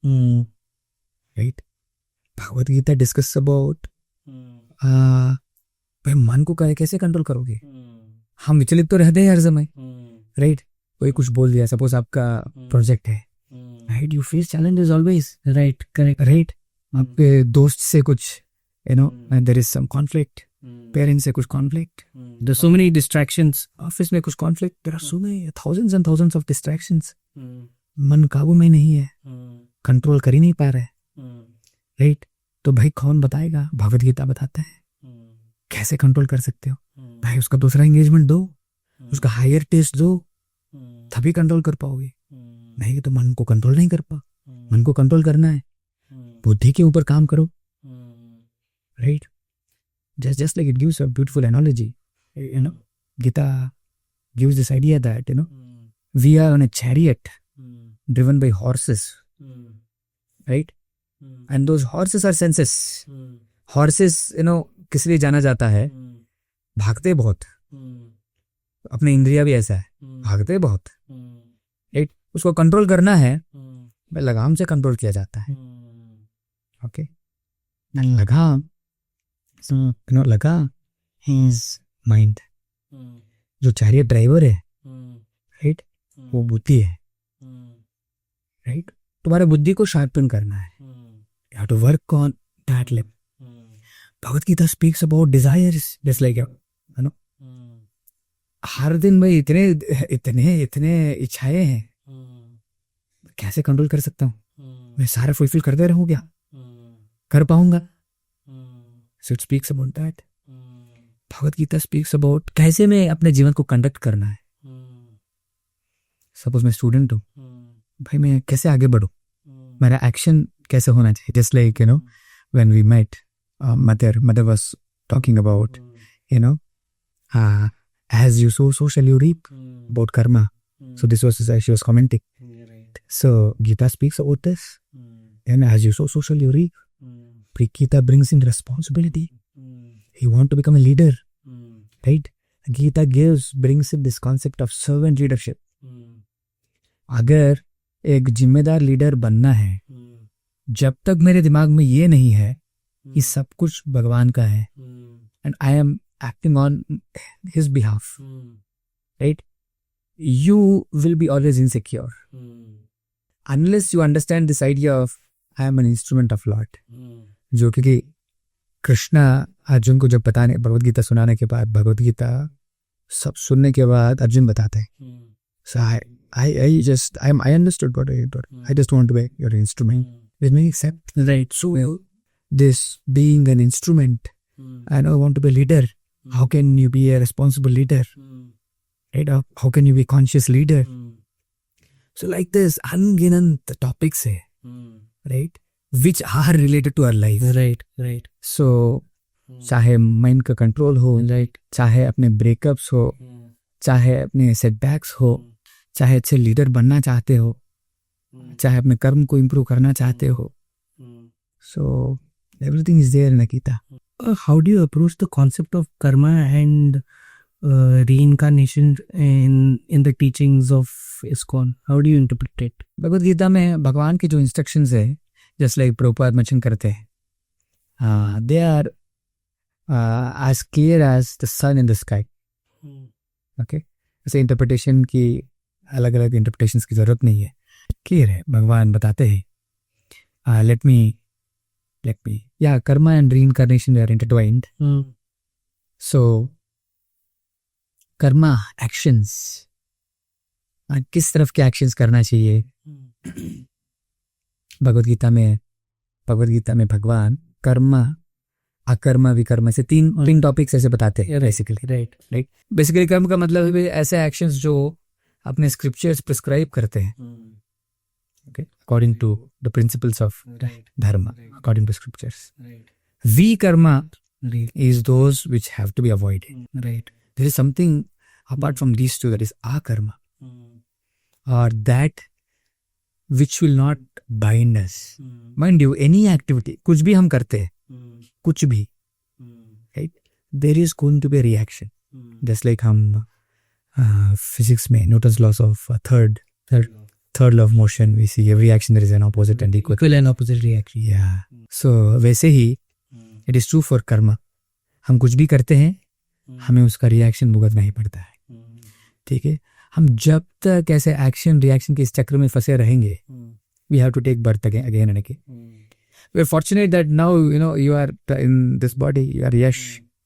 right? Bhagavad Gita discusses about भाई मन को कैसे control करोगे. हम विचलित तो रहते हैं हर समय, राइट? कोई कुछ बोल दिया, सपोज आपका प्रोजेक्ट है, right, you face challenges always, right, correct, right. आपके दोस्त से कुछ there is some conflict, parents से कुछ conflict, there's so many distractions. Office में कुछ conflict, there are so many thousands and thousands of distractions. मन काबू में नहीं है, कंट्रोल कर ही नहीं पा रहा है, राइट. तो भाई कौन बताएगा? भगवत गीता बताता है कैसे कंट्रोल कर सकते हो. भाई उसका दूसरा एंगेजमेंट दो, उसका हायर टेस्ट दो, तभी कंट्रोल कर पाओगे. नहीं तो मन को कंट्रोल नहीं कर पा. मन को कंट्रोल करना है, बुद्धि के ऊपर काम करो, right. just like it gives a beautiful analogy, Gita gives this idea that we are on a chariot driven by horses, right. And those horses are senses. Horses किस लिए जाना जाता है? भागते बहुत, अपने इंद्रिया भी ऐसा है, भागते बहुत, राइट. उसको कंट्रोल करना है, भाई लगाम से कंट्रोल किया जाता है. ओके, लगाम लगा हिज माइंड. जो चैरियट ड्राइवर है, राइट, वो बुद्धि है, राइट. तुम्हारे बुद्धि को शार्पन करना है, you have to work on that level. Bhagavad Gita speaks about desires, just like हर दिन भाई इतने इतने इतने इच्छाएं हैं, कैसे कंट्रोल कर सकता हूँ? मैं सारा फुलफिल करते रहूँ क्या? कर पाऊंगा? So it speaks about that. Bhagavad Gita speaks about कैसे मैं अपने जीवन को कंडक्ट करना है. सपोज मैं स्टूडेंट हूँ, भाई मैं कैसे आगे बढ़ूँ, मेरा एक्शन कैसे होना चाहिए. Just like when we met, mother was talking about as you sow so shall you reap, about karma. So this was she was commenting. So Gita speaks about this, and as you sow so shall you reap. Gita brings in responsibility. You want to become a leader, right? Gita brings in this concept of servant leadership. अगर एक जिम्मेदार leader बनना है, जब तक मेरे दिमाग में ये नहीं है कि सब कुछ भगवान का है and I am acting on his behalf, right? You will be always insecure unless you understand this idea of I am an instrument of Lord. जो क्योंकि कृष्णा अर्जुन को जब बताने भगवत गीता सुनाने के बाद, भगवत गीता सब सुनने के बाद अर्जुन बताते हैं, so I understood what I thought. I just want to be your instrument. It makes sense, right? So this being an instrument, and I want to be a leader. How can you be a responsible leader, right? How can you be a conscious leader? So like this unginan topics hai, right, which are related to our life, right. So चाहे mind का control हो, right, चाहे अपने breakups हो, चाहे अपने setbacks हो, चाहे अच्छे लीडर बनना चाहते हो, चाहे अपने कर्म को इम्प्रूव करना चाहते हो. So everything is there in Gita. How do you approach the concept of karma and reincarnation in the teachings of ISKCON? How do you interpret it? Bhagavad Gita में भगवान की जो इंस्ट्रक्शंस है, जस्ट लाइक प्रभुपाद मेंशन करते हैं, they are as clear as the sun in the sky. Okay, ऐसे interpretation की अलग अलग इंटरप्रिटेशंस की जरूरत नहीं है, क्लियर है. भगवान बताते हैं, let me yeah, karma and reincarnation are intertwined. So Karma actions, किस तरफ के एक्शंस करना चाहिए. भगवत गीता में भगवान कर्मा, अकर्मा, विकर्मा से तीन टॉपिक्स ऐसे बताते हैं बेसिकली, राइट. बेसिकली कर्म का मतलब है ऐसे एक्शंस जो अपने स्क्रिप्चर्स प्रिस्क्राइब करते हैं, okay, according to the principles of dharma, according to scriptures. Vikarma is those which have to be avoided, right. There is something apart from these two, that is akarma, or that which will not bind us. Mind you, any activity, कुछ भी हम करते हैं, कुछ भी, right, there is going to be a reaction. Just like हम physics में Newton's laws of third law of motion, we see every action there is an opposite and equal and opposite reaction. Yeah. So वैसे ही it is true for karma. हम कुछ भी करते हैं, हमें उसका रिएक्शन भुगतना ही पड़ता है, ठीक है. हम जब तक ऐसे एक्शन रिएक्शन के इस चक्र में फंसे रहेंगे, we have to take birth again and again. We're fortunate that now, you know, you are in this body, you are Yash,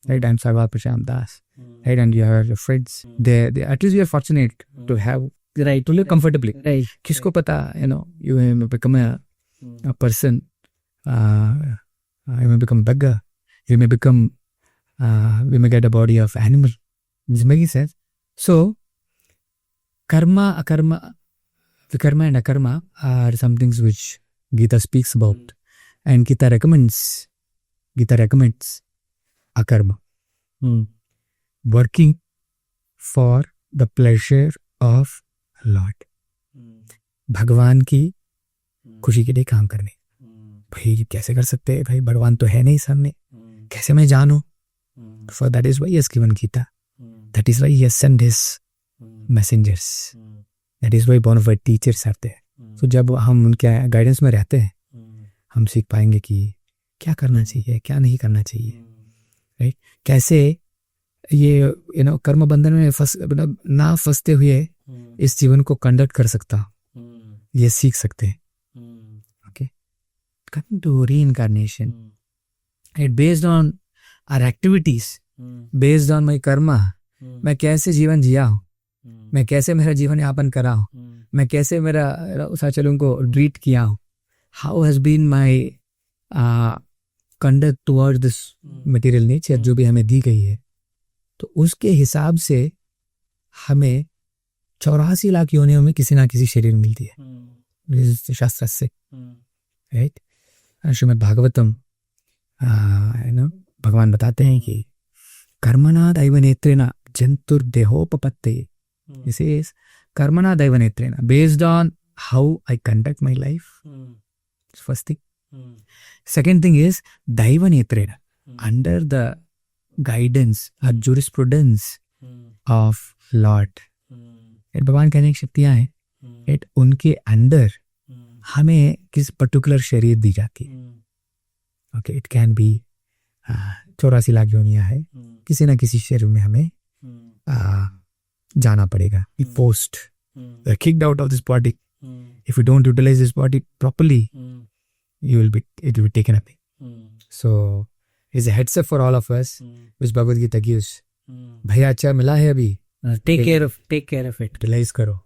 right? I'm Sarvat Prashant Das, right? And you have your friends. They at least we are fortunate to have, Right. to live comfortably. Right. Kisko pata, you know, you may become a person, you may become beggar, you may become, we may get a body of animal. This is making sense. So, karma, akarma, vikarma and akarma are some things which Gita speaks about. And Gita recommends akarma. Working for the pleasure of Lord. भगवान की खुशी के लिए काम करने. भाई कैसे कर सकते हैं भाई, भगवान तो है नहीं सामने, कैसे मैं जानूं? For that is why he has given Gita. That is why he has sent his messengers. That is why bona fide teachers आते हैं. So जब हम उनके गाइडेंस में रहते हैं, हम सीख पाएंगे कि क्या करना चाहिए, क्या नहीं करना चाहिए, राइट? कैसे ये यू नो कर्म बंधन में ना फंसते हुए इस जीवन को कंडक्ट कर सकता, ये सीख सकते हैं. Okay, coming to reincarnation, it based on our activities, based on my karma, मैं कैसे जीवन जिया हूँ, मैं कैसे मेरा जीवन यापन करा हूँ, मैं कैसे मेरा साचलों को ट्रीट किया हूँ, how has been my conduct towards this material nature जो भी हमें दी गई है, तो उसके हिसाब से हमें 84 लाख योनियों में किसी ना किसी शरीर मिलती है शास्त्र से, राइट? श्रीमद् भागवतम भगवान बताते हैं कि कर्मणा दैव नेत्रेण जंतुर्देहोपपत्ते, दिस इज कर्मणा दैव नेत्रेण, based on how I conduct my life. First thing. Second thing is Daiva Netrena, under the guidance or jurisprudence of Lord. भगवान कहने की शक्तियाँ हैं, उनके अंदर हमें किस पर्टिकुलर शरीर दी जाती है. Okay, it can be 84 lakh योनियाँ है, किसी ना किसी शरीर में हमें जाना पड़ेगा. Post kicked out of this body. If you don't utilize this body properly, it will be taken away. So it's a heads up for all of us, which Bhagavad Gita gives. भैया अच्छा मिला है अभी, take care of it. Utilize करो.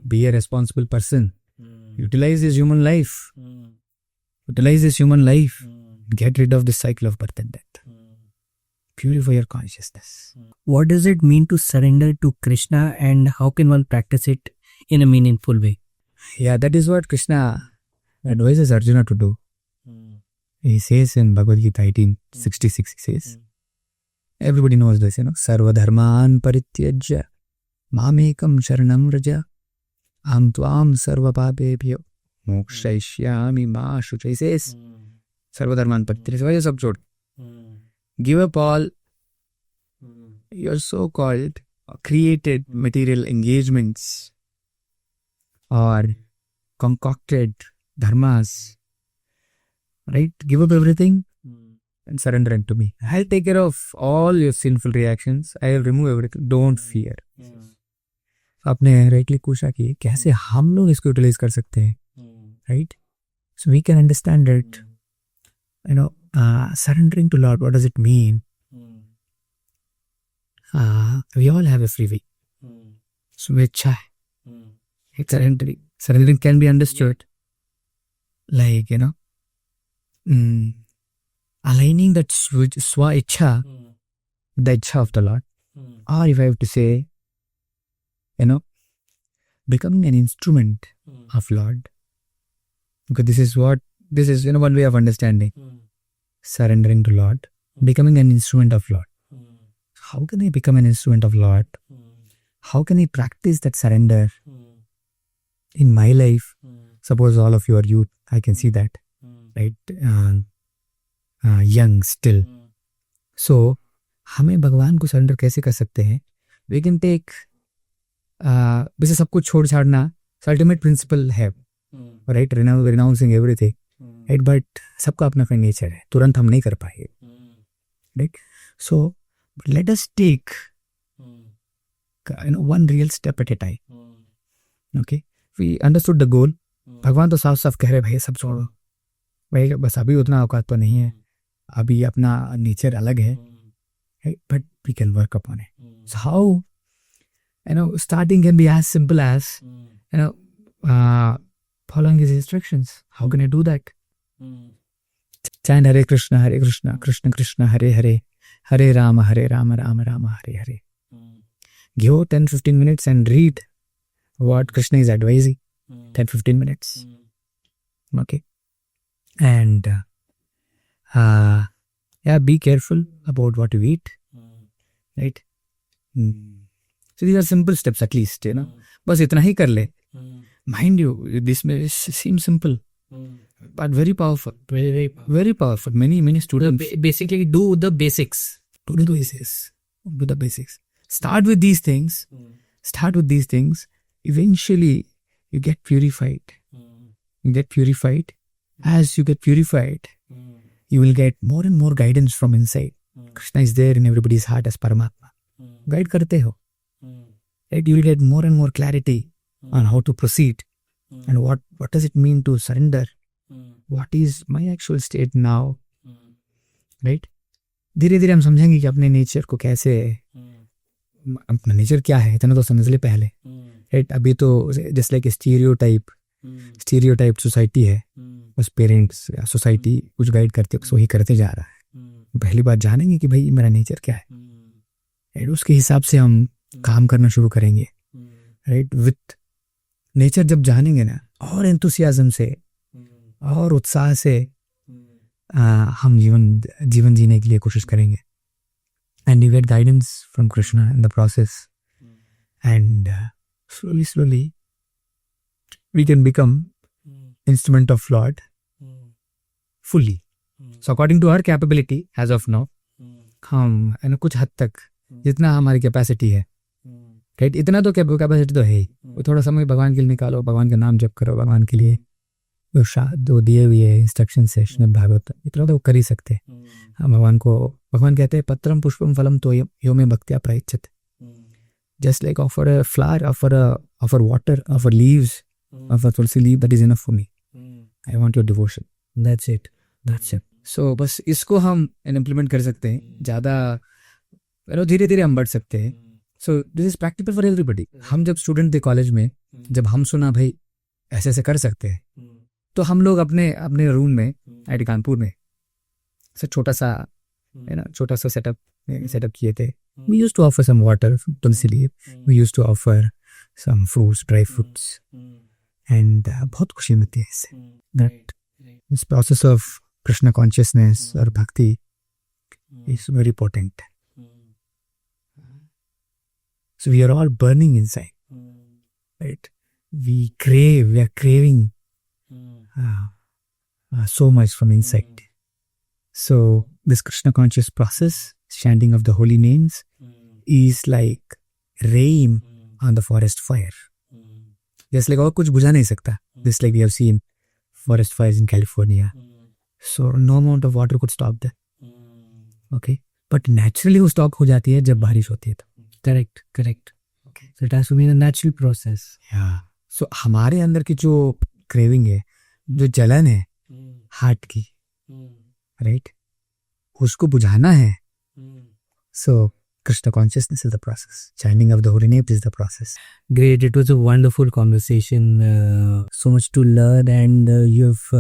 Be a responsible person. Utilize this human life. Get rid of this cycle of birth and death. Purify your consciousness. What does it mean to surrender to Krishna, and how can one practice it in a meaningful way? Yeah, that is what Krishna advises Arjuna to do. He says in Bhagavad Gita 18:66, he says, everybody knows this, you know, sarva dharman parityajya mamekam sharanam vraja am tvam sarva papebhyo mokshayishyami ma shucha. He says, sarva dharman parityajya, why is up? Give up all your so-called created material engagements or concocted dharmas, right? Give up everything and surrender unto me. I'll take care of all your sinful reactions. I'll remove everything. Don't fear. आपने rightly पूछा कि कैसे हम लोग इसको utilize कर सकते हैं, right? So we can understand it. You know, surrendering to Lord, what does it mean? We all have a free will. Swechha. Surrendering can be understood like, you know, aligning that swa ichha, the ichha of the Lord, or if I have to say, you know, becoming an instrument of Lord, because this is you know, one way of understanding surrendering to Lord, becoming an instrument of Lord. How can I become an instrument of Lord? How can I practice that surrender in my life? Suppose all of you are youth, I can see that, right? Young still. So, हमें भगवान को surrender कैसे कर सकते हैं? We can take, वैसे सब कुछ छोड़ छाड़ना अल्टीमेट प्रिंसिपल है, right? Renouncing everything, right? But सबका अपना अपना नेचर है, तुरंत हम नहीं कर पाएंगे, right? So let us take one real step at a time. Okay, we understood the goal, भगवान तो साफ साफ कह रहे भाई सब छोड़ो भाई, बस अभी उतना औकात तो नहीं है, अभी अपना नेचर अलग है, but we can work upon it. So how starting can be as simple as following his instructions. How can I do that? Chant Hare Krishna Krishna Krishna Hare Hare, Hare Rama Rama Rama Hare Hare. Give 10-15 minutes and read what Krishna is advising. 10-15 minutes. Okay. And be careful about what you eat. Right? So these are simple steps at least, बस इतना ही कर ले. Mind you, this may seem simple, but very powerful. Very powerful. Many students basically do the basics. Do the basics. Start with these things. Eventually, you get purified. As you get purified, you will get more and more guidance from inside. Krishna is there in everybody's heart as Paramatma. Guide karte ho. Right? You will get more and more clarity on how to proceed and what does it mean to surrender. What is my actual state now? Right? धीरे धीरे हम समझेंगे कि अपने nature को कैसे, अपना nature क्या है इतना तो समझ ले पहले. राइट? अभी तो जस्ट लाइक स्टीरियोटाइप सोसाइटी है, बस पेरेंट्स या सोसाइटी कुछ गाइड करते वही करते जा रहा है. पहली बार जानेंगे कि भाई मेरा नेचर क्या है. राइट? उसके हिसाब से हम काम करना शुरू करेंगे. राइट? विथ नेचर जब जानेंगे ना, और एंथुसियाज्म से और उत्साह से हम जीवन जीने के लिए कोशिश करेंगे. And you get guidance from Krishna in the process, and slowly we can become instrument of Lord fully. So according to our capability as of now, हम कुछ हद तक जितना हमारी कैपेसिटी है, राइट, इतना तो कैपेसिटी तो है ही. वो थोड़ा समय भगवान के लिए निकालो, भगवान का नाम जप करो, भगवान के लिए जो दिए हुए इंस्ट्रक्शन है श्रीमद् भागवत, इतना तो कर ही सकते हैं. हम भगवान कहते हैं पत्रम पुष्पम फलम तो यो में भक्त्या प्रयच्छत. Just like offer a flower, offer water, offer leaves, offer tulsi leaf, that is enough for me. I want your devotion. That's it. So बस इसको हम implement कर सकते हैं. ज़्यादा धीरे धीरे हम बढ़ सकते हैं. So this is practical for everybody. हम जब स्टूडेंट थे कॉलेज में, जब हम सुना भाई ऐसे ऐसे कर सकते हैं, तो हम लोग अपने रूम में IIT कानपुर में छोटा सा सेटअप किए थे. We used to offer some water, tulsi leaf. We used to offer some fruits, dry fruits. And बहुत खुशी मिलती है इससे. That this process of Krishna consciousness or bhakti is very potent. So we are all burning inside. Right? We are craving so much from inside. So this Krishna conscious process, chanting of the holy names, is like rain on the forest fire. Just like और कुछ बुझा नहीं सकता. Just like we have seen forest fires in California. So no amount of water could stop that. Okay? But naturally वो stop हो जाती है जब बारिश होती है तो. Correct. Okay. So it has to be a natural process. Yeah. So हमारे अंदर की जो craving है, जो जलन है हार्ट की, राइट, उसको बुझाना है. So Krishna consciousness is the process. Chanting of the holy name is the process. Great. It was a wonderful conversation. So much to learn, and you've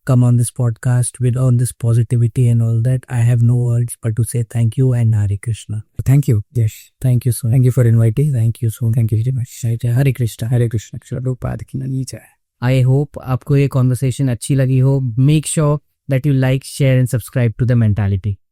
come on this podcast with all this positivity and all that. I have no words but to say thank you and Hare Krishna. Thank you. Yes. Thank you so much. Thank you for inviting. Thank you so much. Thank you very much. Hare Krishna. Hare Krishna. Prabhupada की नीचे है. I hope आपको ये conversation अच्छी लगी हो. Make sure that you like, share and subscribe to The Mentality.